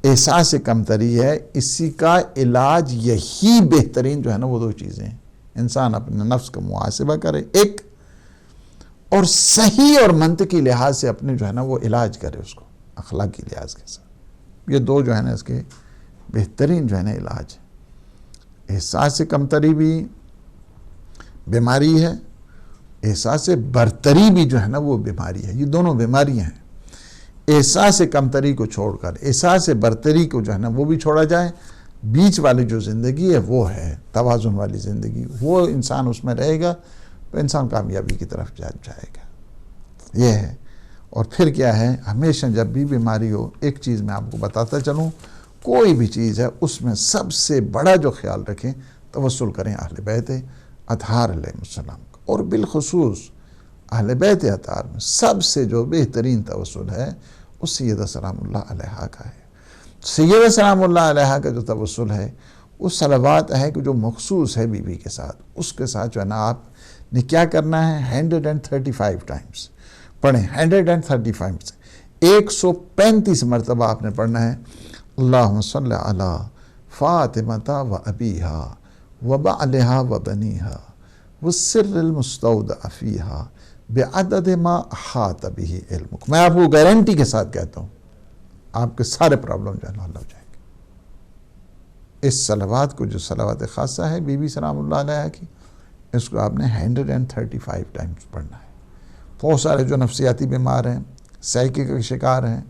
احساس کمتری ہے، اسی کا علاج یہی بہترین جو ہے نا وہ دو چیزیں ہیں۔ انسان اپنے نفس کا محاسبہ کرے ایک، اور صحیح اور منطقی لحاظ سے اپنے جو ہے نا وہ علاج کرے اس کو اخلاقی لحاظ کے ساتھ۔ یہ دو جو ہے نا اس کے بہترین جو ہے نا علاج ہے۔ احساس کمتری بھی بیماری ہے، احساس برتری بھی جو ہے نا وہ بیماری ہے، یہ دونوں بیماریاں ہیں۔ احساس کمتری کو چھوڑ کر احساس برتری کو جو ہے نا وہ بھی چھوڑا جائے، بیچ والی جو زندگی ہے وہ ہے توازن والی زندگی، وہ انسان اس میں رہے گا تو انسان کامیابی کی طرف جائے گا۔ یہ ہے۔ اور پھر کیا ہے، ہمیشہ جب بھی بیماری ہو، ایک چیز میں آپ کو بتاتا چلوں، کوئی بھی چیز ہے اس میں سب سے بڑا جو خیال رکھیں، توسل کریں اہل بیت اطہار علیہ السلام کا، اور بالخصوص اہل بیت اطہار میں سب سے جو بہترین توسل ہے وہ سیدہ سلام اللہ علیہا کا ہے۔ سیدہ سلام اللہ علیہا کا جو توسل ہے وہ صلوات ہے کہ جو مخصوص ہے بی بی کے ساتھ، اس کے ساتھ جو ہے نا آپ نے کیا کرنا ہے، 135 ٹائمز پڑھیں، 135 سے 135 مرتبہ آپ نے پڑھنا ہے۔ اللہم صلی علی فاطمہ و ابیہا و بعلہا و بنیہا والسر المستودع فیہا بعدد ما احاط بہ علمک۔ میں آپ کو گارنٹی کے ساتھ کہتا ہوں آپ کے سارے پرابلم جو ہے نا حل ہو جائیں گے۔ اس صلوات کو جو صلوات خاصہ ہے بی بی سلام اللہ علیہ کی، اس کو آپ نے 135 ٹائمز پڑھنا ہے۔ بہت سارے جو نفسیاتی بیمار ہیں، سائیکی کے شکار ہیں،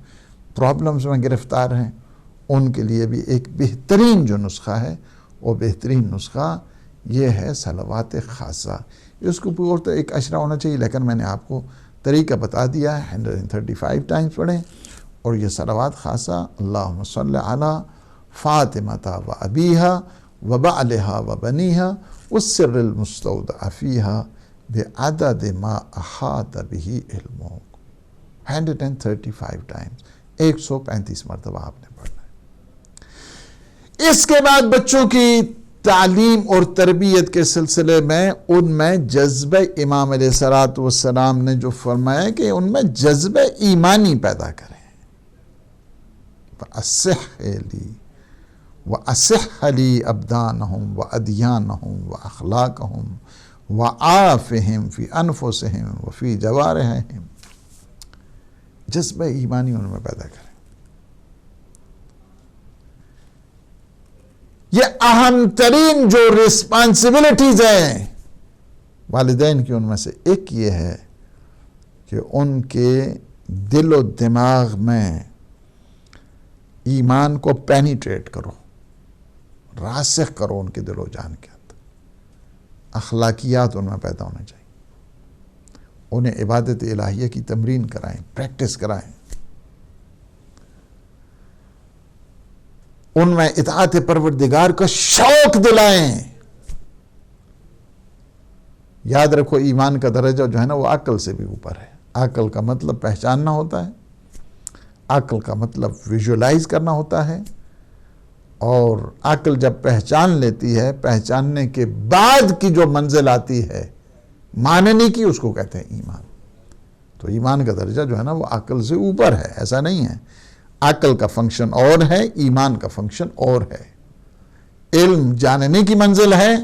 پرابلمز میں گرفتار ہیں، ان کے لیے بھی ایک بہترین جو نسخہ ہے، وہ بہترین نسخہ یہ ہے صلوات خاصہ۔ اس کو پورا تو ایک اشرا ہونا چاہیے، لیکن میں نے آپ کو طریقہ بتا دیا ہے، 135 ٹائمز پڑھیں، اور یہ صلوات خاصہ اللہم صلی علی فاطمہ و ابیہا و بعلہا و بنیہا والسر المستودع فیہا بعدد ما احاط بہ علمک۔ 135 ٹائمز، 135 مرتبہ آپ نے پڑھنا ہے۔ اس کے بعد بچوں کی تعلیم اور تربیت کے سلسلے میں ان میں جذبہ امام علیہ السلام نے جو فرمایا کہ ان میں جذبہ ایمانی پیدا کریں۔ وَأَصِحْ لِي وَأَصِحْ لِي أَبْدَانَهُمْ وَأَدْيَانَهُمْ وَأَخْلَاقَهُمْ وَعَافِهِمْ فِي أَنفُسِهِمْ وَفِي جَوَارِحِهِمْ۔ جذبہ ایمانی ان میں پیدا کریں۔ یہ اہم ترین جو رسپانسبلٹیز ہیں والدین کی، ان میں سے ایک یہ ہے کہ ان کے دل و دماغ میں ایمان کو پینیٹریٹ کرو، راسخ کرو ان کے دل و جان کے اندر۔ اخلاقیات ان میں پیدا ہونے چاہیے، انہیں عبادت الہیہ کی تمرین کرائیں، پریکٹس کرائیں۔ ان میں اطاعت پروردگار کا شوق دلائیں. یاد رکھو ایمان کا درجہ جو ہے نا وہ عقل سے بھی اوپر ہے. عقل کا مطلب پہچاننا ہوتا ہے، عقل کا مطلب ویژولائز کرنا ہوتا ہے، اور عقل جب پہچان لیتی ہے، پہچاننے کے بعد کی جو منزل آتی ہے ماننے کی، اس کو کہتے ہیں ایمان. تو ایمان کا درجہ جو ہے نا وہ عقل سے اوپر ہے، ایسا نہیں ہے. عقل کا فنکشن اور ہے، ایمان کا فنکشن اور ہے. علم جاننے کی منزل ہے،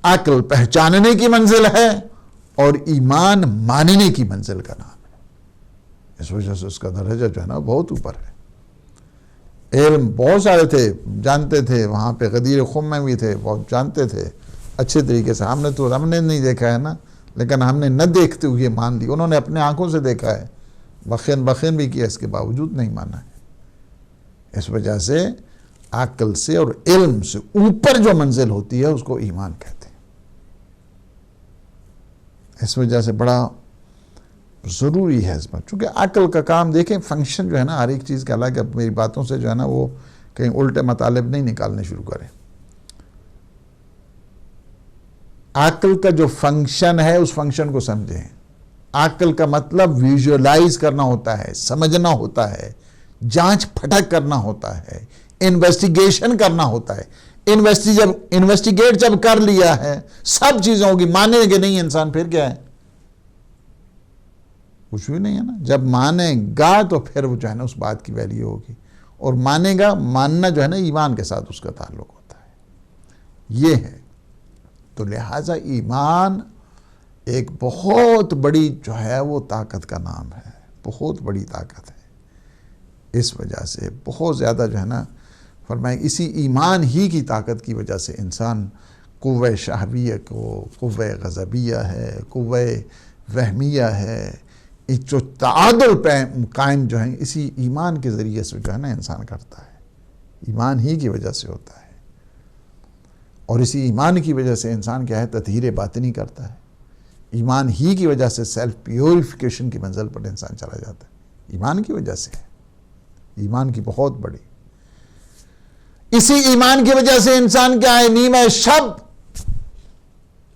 عقل پہچاننے کی منزل ہے، اور ایمان ماننے کی منزل کا نام ہے. اس وجہ سے اس کا درجہ جو ہے نا بہت اوپر ہے. علم بہت سارے تھے، جانتے تھے، وہاں پہ غدیر خم میں بھی تھے، بہت جانتے تھے اچھے طریقے سے. ہم نے نہیں دیکھا ہے نا، لیکن ہم نے نہ دیکھتے ہوئے مان لی. انہوں نے اپنے آنکھوں سے دیکھا ہے، بخین بھی کیا، اس کے باوجود نہیں مانا ہے. اس وجہ سے عقل سے اور علم سے اوپر جو منزل ہوتی ہے اس کو ایمان کہتے ہیں. اس وجہ سے بڑا ضروری ہے اس میں، چونکہ عقل کا کام دیکھیں فنکشن جو ہے نا ہر ایک چیز کا الگ ہے. میری باتوں سے جو ہے نا وہ کہیں الٹے مطالب نہیں نکالنے شروع کریں. عقل کا جو فنکشن ہے اس فنکشن کو سمجھیں. عقل کا مطلب ویژولائز کرنا ہوتا ہے، سمجھنا ہوتا ہے، جانچ پھٹک کرنا ہوتا ہے، انویسٹیگیشن کرنا ہوتا ہے. انویسٹیگیٹ جب کر لیا ہے سب چیزیں ہوگی. مانے گے نہیں انسان پھر کیا ہے؟ کچھ بھی نہیں ہے نا. جب مانے گا تو پھر وہ جو ہے نا اس بات کی ویلیو ہوگی. اور مانے گا، ماننا جو ہے نا ایمان کے ساتھ اس کا تعلق ہوتا ہے. یہ ہے. تو لہٰذا ایمان ایک بہت بڑی جو ہے وہ طاقت کا نام ہے، بہت بڑی طاقت ہے. اس وجہ سے بہت زیادہ جو ہے نا فرمائیں اسی ایمان ہی کی طاقت کی وجہ سے انسان قوہ شہویہ کو، قوہ غضبیہ ہے، قوہ وہمیہ ہے، جو تعادل قائم جو ہے اسی ایمان کے ذریعے سے جو ہے نا انسان کرتا ہے. ایمان ہی کی وجہ سے ہوتا ہے. اور اسی ایمان کی وجہ سے انسان کیا ہے تطہیر باطنی کرتا ہے. ایمان ہی کی وجہ سے سیلف پیوریفیکیشن کی منزل پر انسان چلا جاتا ہے. ایمان کی وجہ سے ہے. ایمان کی بہت بڑی. اسی ایمان کی وجہ سے انسان کیا ہے نیمہ شب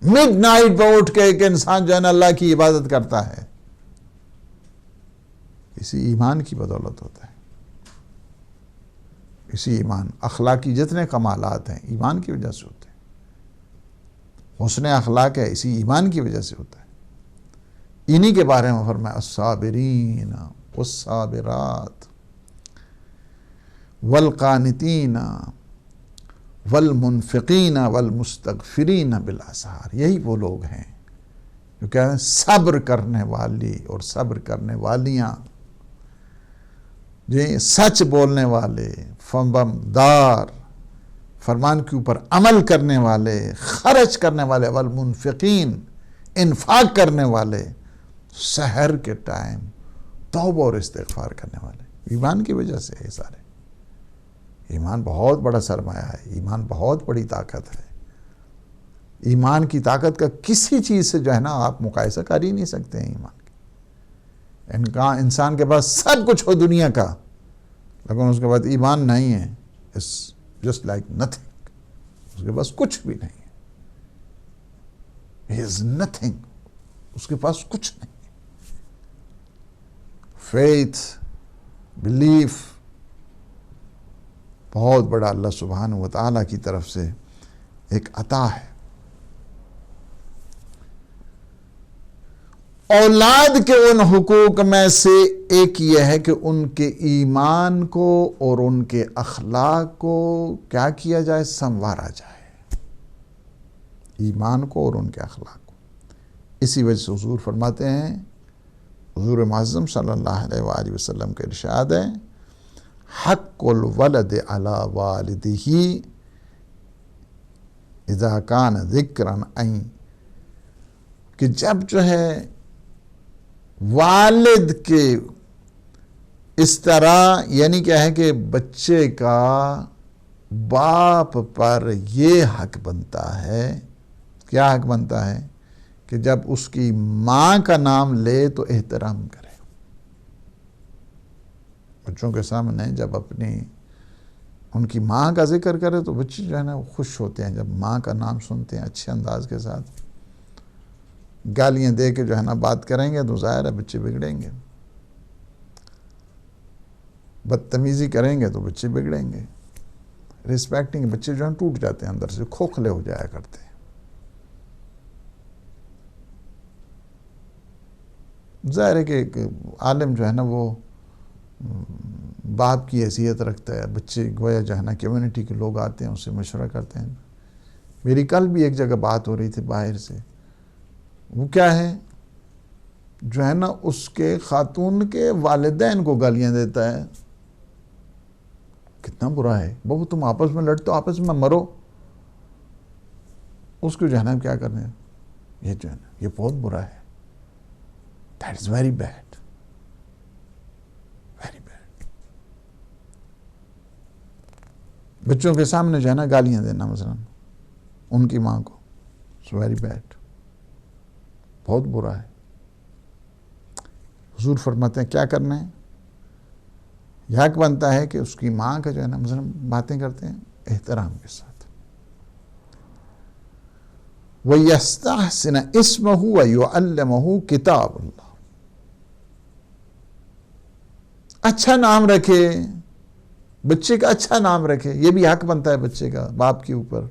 مڈ نائٹ پہ اٹھ کے ایک انسان جو ہے نا اللہ کی عبادت کرتا ہے. اسی ایمان کی بدولت ہوتا ہے. اسی ایمان. اخلاقی جتنے کمالات ہیں ایمان کی وجہ سے ہوتے ہیں. حسن اخلاق ہے اسی ایمان کی وجہ سے ہوتا ہے. انہی کے بارے میں فرمایا الصابرین والصابرات والقانتین والمنفقین والمستغفرین بالاسحار. یہی وہ لوگ ہیں جو کہہ رہے ہیں صبر کرنے والی اور صبر کرنے والیاں، جی سچ بولنے والے، فرماندار، فرمان کے اوپر عمل کرنے والے، خرچ کرنے والے، والمنفقین انفاق کرنے والے، سحر کے ٹائم توبہ اور استغفار کرنے والے. ایمان کی وجہ سے یہ سارے. ایمان بہت بڑا سرمایہ ہے. ایمان بہت بڑی طاقت ہے. ایمان کی طاقت کا کسی چیز سے جو ہے نا آپ مقایسہ کر ہی نہیں سکتے ہیں. ایمان انسان کے پاس سب کچھ ہو دنیا کا، لیکن اس کے بعد ایمان نہیں ہے، it's just like nothing. اس کے پاس کچھ بھی نہیں ہے. He is nothing. اس کے پاس کچھ نہیں. faith, belief بہت بڑا اللہ سبحانہ و تعالیٰ کی طرف سے ایک عطا ہے. اولاد کے ان حقوق میں سے ایک یہ ہے کہ ان کے ایمان کو اور ان کے اخلاق کو کیا کیا جائے؟ سنوارا جائے. ایمان کو اور ان کے اخلاق کو. اسی وجہ سے حضور فرماتے ہیں، حضور معظم صلی اللہ علیہ وآلہ وسلم کا ارشاد ہے، حق الولد علی والدہ اذا کان ذکرا این، کہ جب جو ہے والد کے اس طرح، یعنی کیا ہے کہ بچے کا باپ پر یہ حق بنتا ہے. کیا حق بنتا ہے؟ کہ جب اس کی ماں کا نام لے تو احترام کرے. بچوں کے سامنے جب اپنی ان کی ماں کا ذکر کرے تو بچے جو ہے نا وہ خوش ہوتے ہیں، جب ماں کا نام سنتے ہیں اچھے انداز کے ساتھ۔ گالیاں دے کے جو ہے نا بات کریں گے تو ظاہر ہے بچے بگڑیں گے، بدتمیزی کریں گے تو بچے بگڑیں گے، رسپیکٹنگ بچے جو ہیں ٹوٹ جاتے ہیں، اندر سے کھوکھلے ہو جایا کرتے ہیں۔ ظاہر ہے کہ ایک عالم جو ہے نا وہ باپ کی حیثیت رکھتا ہے، بچے گویا جو ہے نا کمیونٹی کے لوگ آتے ہیں اس سے مشورہ کرتے ہیں۔ میری کل بھی ایک جگہ بات ہو رہی تھی باہر سے، وہ کیا ہے جو ہے نا اس کے خاتون کے والدین کو گالیاں دیتا ہے۔ کتنا برا ہے، بہو تم آپس میں لڑتے ہو، آپس میں مرو، اس کو جو ہے نا کیا کرنے، یہ جو ہے نا یہ بہت برا ہے۔ That is very bad. Very bad. بچوں کے سامنے جو ہے نا گالیاں دینا مثلا ان کی ماں کو، it's very bad. بہت برا ہے۔ حضور فرماتے ہیں کیا کرنا ہے، حق بنتا ہے کہ اس کی ماں کا جو ہے نا مثلا باتیں کرتے ہیں احترام کے ساتھ۔ وَيَسْتَحْسِنَ اسْمَهُ وَيُعَلِّمَهُ کتاب اللہ، اچھا نام رکھے، بچے کا اچھا نام رکھے، یہ بھی حق بنتا ہے بچے کا باپ کے اوپر۔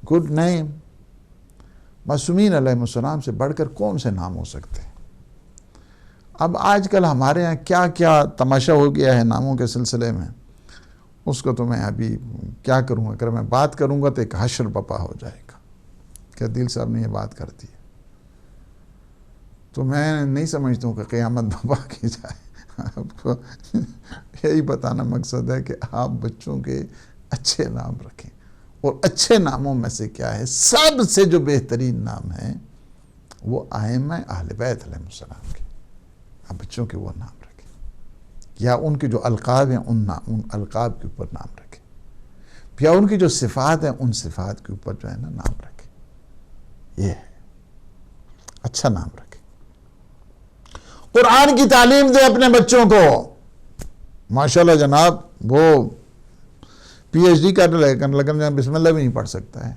گڈ نیم، معصومین علیہ السلام سے بڑھ کر کون سے نام ہو سکتے ہیں؟ اب آج کل ہمارے ہاں کیا کیا تماشا ہو گیا ہے ناموں کے سلسلے میں، اس کو تو میں ابھی کیا کروں گا، اگر میں بات کروں گا تو ایک حشر بپا ہو جائے گا کہ دل صاحب نے یہ بات کر دی، تو میں نہیں سمجھتا ہوں کہ قیامت بپا کی جائے۔ آپ کو یہی بتانا مقصد ہے کہ آپ بچوں کے اچھے نام رکھیں، اور اچھے ناموں میں سے کیا ہے، سب سے جو بہترین نام ہے وہ ائمہ اہل بیت علیہ السلام کے، آپ بچوں کے وہ نام رکھیں، یا ان کے جو القاب ہیں ان القاب کے اوپر نام رکھیں، یا ان کی جو صفات ہیں ان صفات کے اوپر جو ہے نا نام رکھیں، یہ ہے اچھا نام رکھیں۔ قرآن کی تعلیم دے اپنے بچوں کو، ماشاءاللہ جناب وہ پی ایچ ڈی کرنے لگے بسم اللہ بھی نہیں پڑھ سکتا ہے۔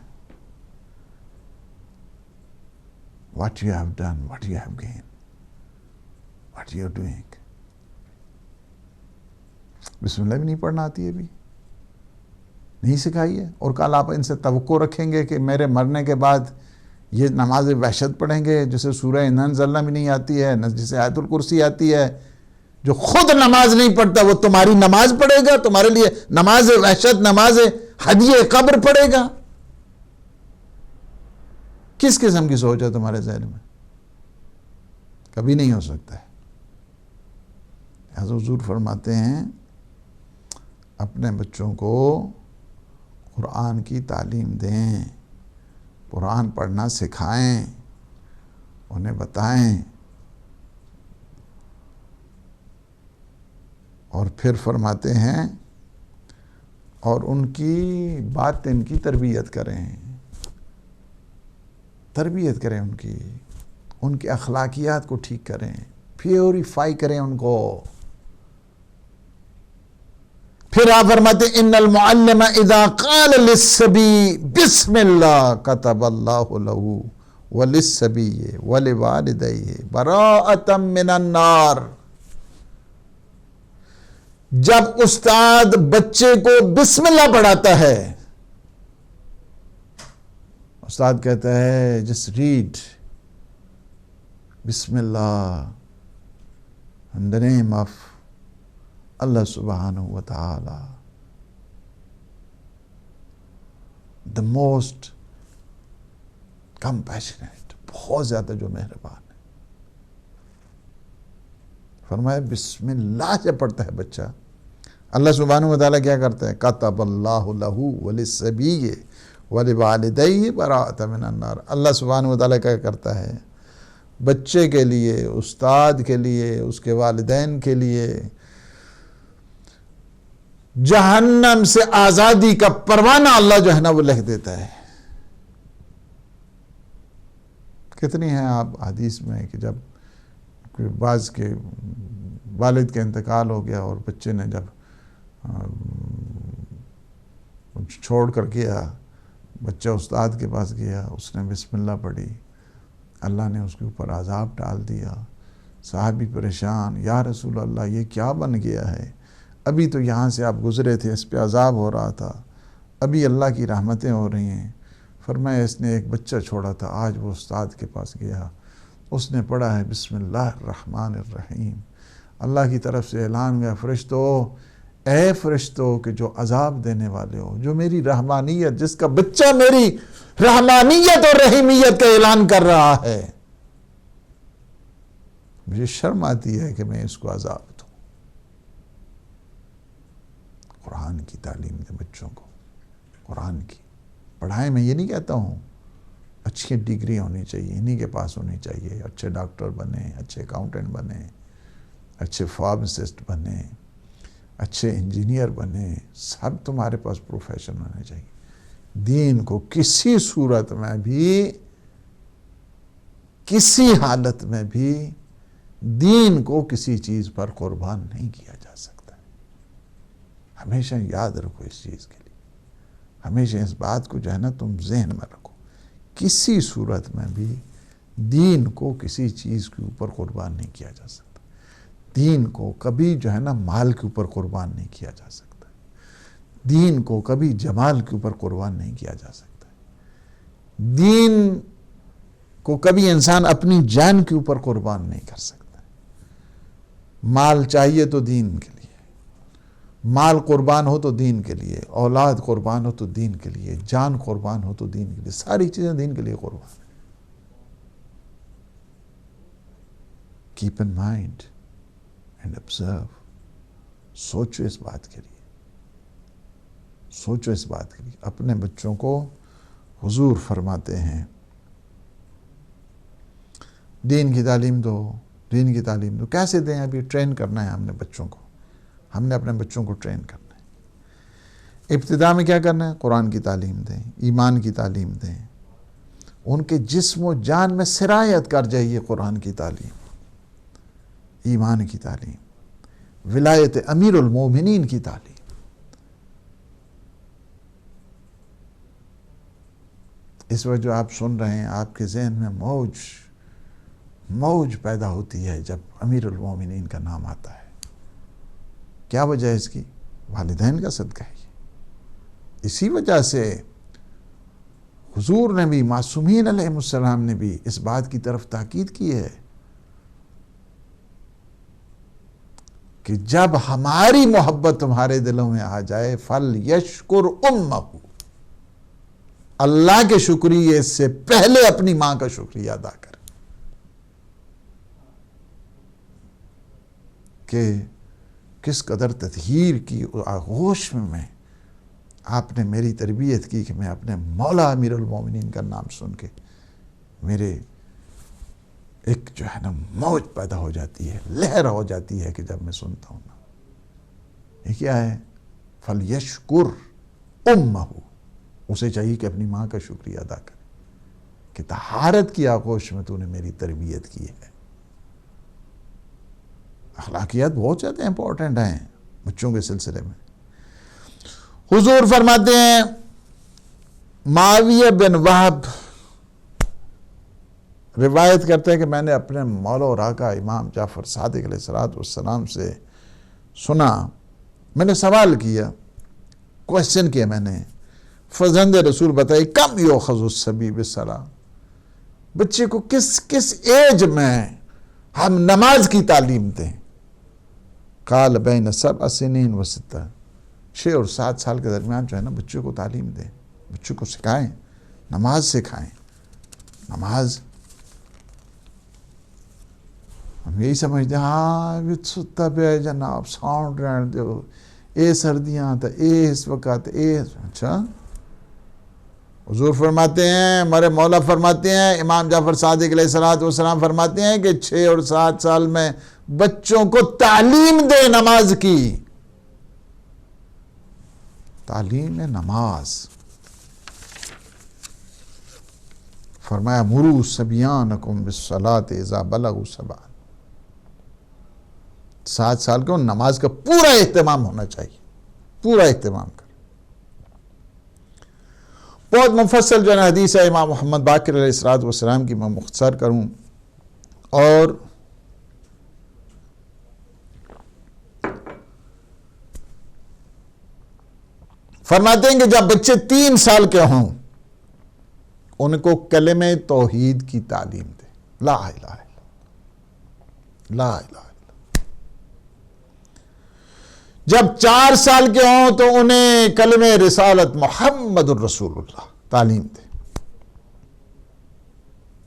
What you have done, what you have gained, what you are doing. بسم اللہ بھی نہیں پڑھنا آتی ہے، بھی نہیں سکھائی ہے، اور کل آپ ان سے توقع رکھیں گے کہ میرے مرنے کے بعد یہ نماز وحشت پڑھیں گے، جسے سورہ انا انزلنا بھی نہیں آتی ہے، جسے آیت الکرسی آتی ہے، جو خود نماز نہیں پڑھتا وہ تمہاری نماز پڑھے گا، تمہارے لیے نماز وحشت، نماز ہدیہ قبر پڑھے گا۔ کس قسم کی سوچ ہے تمہارے ذہن میں؟ کبھی نہیں ہو سکتا ہے۔ حضور فرماتے ہیں اپنے بچوں کو قرآن کی تعلیم دیں، قرآن پڑھنا سکھائیں، انہیں بتائیں، اور پھر فرماتے ہیں اور ان کی باطن کی تربیت کریں، تربیت کریں ان کی اخلاقیات کو ٹھیک کریں، پیوریفائی کریں ان کو۔ پھر آپ فرماتے ہیں ان المعلم اذا قال للصبی بسم اللہ كتب اللہ له وللصبی ولوالدیہ براءۃ من النار۔ جب استاد بچے کو بسم اللہ پڑھاتا ہے، استاد کہتا ہے جس ریڈ بسم اللہ in the name of اللہ سبحانہ و تعالی the most compassionate، بہت زیادہ جو مہربان ہے۔ فرمایا بسم اللہ جب پڑھتا ہے بچہ، اللہ سبحانہ و تعالی کیا کرتا ہے؟ کتب اللہ لہ وللصبی ولوالدیہ براءۃ من النار۔ اللہ سبحانہ و تعالی کیا کرتا ہے؟ بچے کے لیے، استاد کے لیے، اس کے والدین کے لیے جہنم سے آزادی کا پروانہ اللہ جو ہے نا وہ لکھ دیتا ہے۔ کتنی ہیں آپ حدیث میں کہ جب بعض کے والد کے انتقال ہو گیا اور بچے نے جب چھوڑ کر گیا، بچہ استاد کے پاس گیا، اس نے بسم اللہ پڑھی، اللہ نے اس کے اوپر عذاب ڈال دیا۔ صحابی پریشان، یا رسول اللہ یہ کیا بن گیا ہے؟ ابھی تو یہاں سے آپ گزرے تھے، اس پہ عذاب ہو رہا تھا، ابھی اللہ کی رحمتیں ہو رہی ہیں۔ فرمایا اس نے ایک بچہ چھوڑا تھا، آج وہ استاد کے پاس گیا، اس نے پڑھا ہے بسم اللہ الرحمن الرحیم، اللہ کی طرف سے اعلان ہوا، فرشتو، اے فرشتو کہ جو عذاب دینے والے ہو، جو میری رحمانیت، جس کا بچہ میری رحمانیت اور رحیمیت کا اعلان کر رہا ہے، مجھے شرم آتی ہے کہ میں اس کو عذاب دوں۔ قرآن کی تعلیم دے بچوں کو، قرآن کی پڑھائیں۔ میں یہ نہیں کہتا ہوں اچھی ڈگری ہونی چاہیے، انہی کے پاس ہونی چاہیے، اچھے ڈاکٹر بنے، اچھے اکاؤنٹنٹ بنے، اچھے فارماسسٹ بنے، اچھے انجینئر بنے، سب تمہارے پاس پروفیشن ہونے چاہیے۔ دین کو کسی صورت میں بھی، کسی حالت میں بھی دین کو کسی چیز پر قربان نہیں کیا جا سکتا۔ ہمیشہ یاد رکھو اس چیز کے لیے، ہمیشہ اس بات کو جو ہے نا تم ذہن میں رکھو، کسی صورت میں بھی دین کو کسی چیز کے اوپر قربان نہیں کیا جا سکتا۔ دین کو کبھی جو ہے نا مال کے اوپر قربان نہیں کیا جا سکتا، دین کو کبھی جمال کے اوپر قربان نہیں کیا جا سکتا، دین کو کبھی انسان اپنی جان کے اوپر قربان نہیں کر سکتا۔ مال چاہیے تو دین کے لیے، مال قربان ہو تو دین کے لیے، اولاد قربان ہو تو دین کے لیے، جان قربان ہو تو دین کے لیے، ساری چیزیں دین کے لیے قربان ہیں۔ Keep in mind and observe، سوچو اس بات کے لیے، سوچو اس بات کے لیے۔ اپنے بچوں کو حضور فرماتے ہیں دین کی تعلیم دو، دین کی تعلیم دو۔ کیسے دیں؟ ابھی ٹرین کرنا ہے ہم نے بچوں کو، ہم نے اپنے بچوں کو ٹرین کرنا ہے۔ ابتدا میں کیا کرنا ہے؟ قرآن کی تعلیم دیں، ایمان کی تعلیم دیں، ان کے جسم و جان میں سرایت کر جائیے قرآن کی تعلیم، ایمان کی تعلیم، ولایت امیر المومنین کی تعلیم۔ اس وقت جو آپ سن رہے ہیں، آپ کے ذہن میں موج پیدا ہوتی ہے جب امیر المومنین کا نام آتا ہے۔ کیا وجہ ہے اس کی؟ والدین کا صدقہ ہے۔ اسی وجہ سے حضور نے بھی، معصومین علیہ السلام نے بھی اس بات کی طرف تاکید کی ہے کہ جب ہماری محبت تمہارے دلوں میں آ جائے فَلْيَشْكُرْ أُمَّهُ، اللہ کے شکریہ سے پہلے اپنی ماں کا شکریہ ادا کریں کہ کس قدر تطہیر کی آغوش میں آپ نے میری تربیت کی کہ میں اپنے مولا امیر المومنین کا نام سن کے میرے ایک جو ہے نا موج پیدا ہو جاتی ہے، لہر ہو جاتی ہے کہ جب میں سنتا ہوں نا۔ یہ کیا ہے؟ فَلْيَشْكُرْ أُمَّهُ، اسے چاہیے کہ اپنی ماں کا شکریہ ادا کرے کہ طہارت کی آغوش میں تو نے میری تربیت کی ہے۔ اخلاقیات بہت زیادہ امپورٹنٹ ہیں بچوں کے سلسلے میں۔ حضور فرماتے ہیں، معاویہ بن وہب روایت کرتے ہیں کہ میں نے اپنے مولا اور آقا امام جعفر صادق علیہ السلام سے سنا، میں نے سوال کیا، کوشچن کیا میں نے، فرزند رسول بتائی کم یؤخذ الصبی بالصلاۃ، بچے کو کس ایج میں ہم نماز کی تعلیم دیں؟ قال بین 7 سنین و 6، 6 اور 7 سال کے درمیان جو ہے نا بچوں کو تعلیم دیں، بچوں کو سکھائیں، نماز سکھائیں۔ نماز ہم یہی سمجھتے ہیں ہاں ستا پہ ہے جناب، ساؤنڈ رہن دو، اے سردیاں تھا، اے اس وقت، اے اچھا۔ حضور فرماتے ہیں، ہمارے مولا فرماتے ہیں، امام جعفر صادق علیہ السلام فرماتے ہیں کہ 6 اور 7 سال میں بچوں کو تعلیم دے نماز کی، تعلیم نماز۔ فرمایا مروا صبیانکم بالصلاۃ اذا بلغوا 7، 7 سال کو نماز کا پورا اہتمام ہونا چاہیے، پورا اہتمام کر۔ بہت مفصل جو ہے حدیث ہے امام محمد باقر علیہ الصلوۃ والسلام کی، میں مختصر کروں اور فرماتے ہیں کہ جب بچے 3 سال کے ہوں ان کو کلمہ توحید کی تعلیم دے، لا الہ الا اللہ، لا الہ الا اللہ۔ جب 4 سال کے ہوں تو انہیں کلمہ رسالت محمد الرسول اللہ تعلیم دے،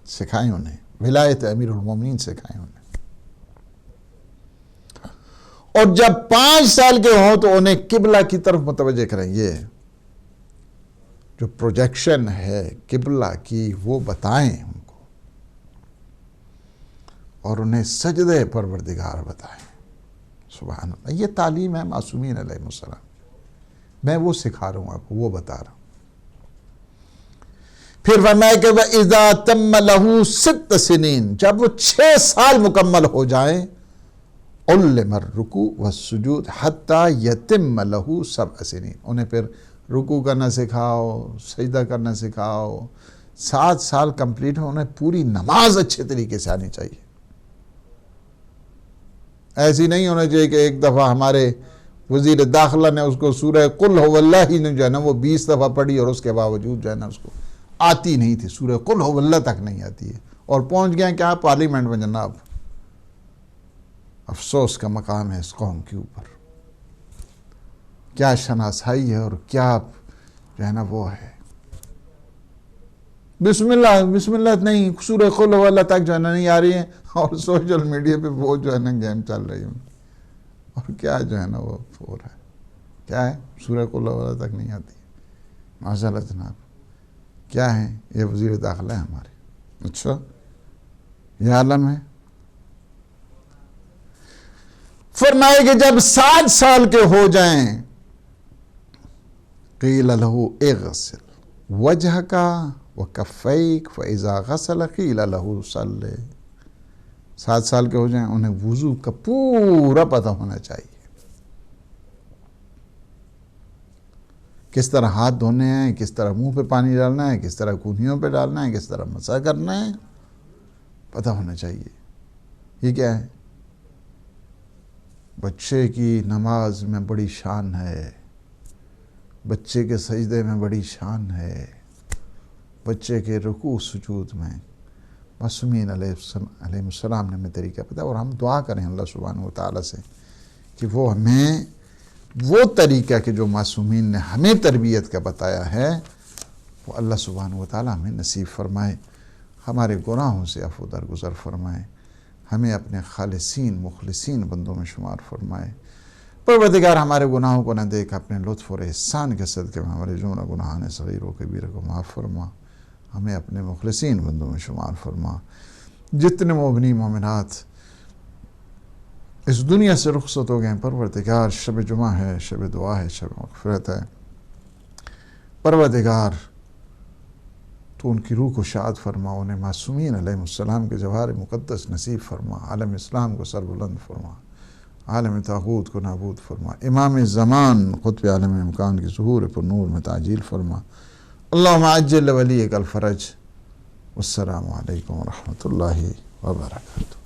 سکھائیں انہیں، ولایت امیر المومنین سکھائیں انہیں۔ اور جب 5 سال کے ہوں تو انہیں قبلہ کی طرف متوجہ کریں، یہ جو پروجیکشن ہے قبلہ کی وہ بتائیں ان کو، اور انہیں سجدہ پروردگار بتائیں۔ سبحان اللہ، یہ تعلیم ہے معصومین علیہ السلام، میں وہ سکھا رہا ہوں آپ کو، وہ بتا رہا ہوں۔ پھر فرمایا کہ وَإِذَا تَمَّ لَهُ 6 سنین، جب وہ 6 سال مکمل ہو جائیں، عُلِّمَ الرُّكُوعُ وَالسُّجُودُ حَتَّى يَتِمَّ لَهُ 7 سنین، انہیں پھر رکوع کرنا سکھاؤ، سجدہ کرنا سکھاؤ۔ 7 سال کمپلیٹ ہو، انہیں پوری نماز اچھے طریقے سے آنی چاہیے۔ ایسی نہیں ہونا چاہیے کہ ایک دفعہ ہمارے وزیر داخلہ نے اس کو سورہ قل هو اللہ ہی نے جو ہے نا وہ 20 دفعہ پڑھی، اور اس کے باوجود جو ہے نا اس کو آتی نہیں تھی، سورہ قل هو اللہ تک نہیں آتی ہے، اور پہنچ گئے کیا پارلیمنٹ میں۔ جناب افسوس کا مقام ہے اس قوم کے اوپر، کیا شناسائی ہے اور کیا جو ہے نا وہ ہے۔ بسم اللہ نہیں، سورہ قل هو اللہ تک جو ہے نا نہیں آ رہی ہیں، اور سوشل میڈیا پہ وہ جو ہے نا گیم چل رہی ہیں، اور کیا جو ہے نا وہ ہو رہا ہے، کیا ہے سورہ قل هو اللہ تک نہیں آتی۔ معذرت جناب، کیا ہے یہ وزیر داخلہ ہے ہمارے، اچھا یہ عالم ہے۔ فرمائے کہ جب 7 سال کے ہو جائیں، قیل له اغسل وجهك وکفیک فاذا غسل قیل له صل۔ 7 سال کے ہو جائیں انہیں وضو کا پورا پتہ ہونا چاہیے، کس طرح ہاتھ دھونے ہیں، کس طرح منہ پہ پانی ڈالنا ہے، کس طرح کونیوں پہ ڈالنا ہے، کس طرح مسح کرنا ہے، پتہ ہونا چاہیے۔ یہ کیا ہے؟ بچے کی نماز میں بڑی شان ہے، بچے کے سجدے میں بڑی شان ہے، بچے کے رکوع سجود میں۔ معصومین علیہ السلام نے ہمیں طریقہ پتہ، اور ہم دعا کریں اللہ سبحانہ وتعالی سے کہ وہ ہمیں وہ طریقہ کہ جو معصومین نے ہمیں تربیت کا بتایا ہے وہ اللہ سبحانہ وتعالی ہمیں نصیب فرمائے، ہمارے گناہوں سے عفو درگزر فرمائے، ہمیں اپنے خالصین مخلصین بندوں میں شمار فرمائے۔ پروردگار ہمارے گناہوں کو نہ دیکھ، اپنے لطف اور احسان کے صدقے میں ہمارے جملہ گناہان صغیر و کبیر کو معاف فرما، ہمیں اپنے مخلصین بندوں میں شمار فرما۔ جتنے مومنین مومنات اس دنیا سے رخصت ہو گئے، پروردگار شب جمعہ ہے، شب دعا ہے، شب مغفرت ہے، پروردگار تو ان کی روح کو شاد فرما، انہیں معصومین علیہ السلام کے جوہر مقدس نصیب فرما، عالم اسلام کو سربلند فرما، عالم طاغوت کو نابود فرما، امام زمان قطب عالم امکان کی ظہور پر نور میں تعجیل فرما۔ اللہم عجل ولیک الفرج۔ والسلام علیکم ورحمۃ اللہ وبرکاتہ۔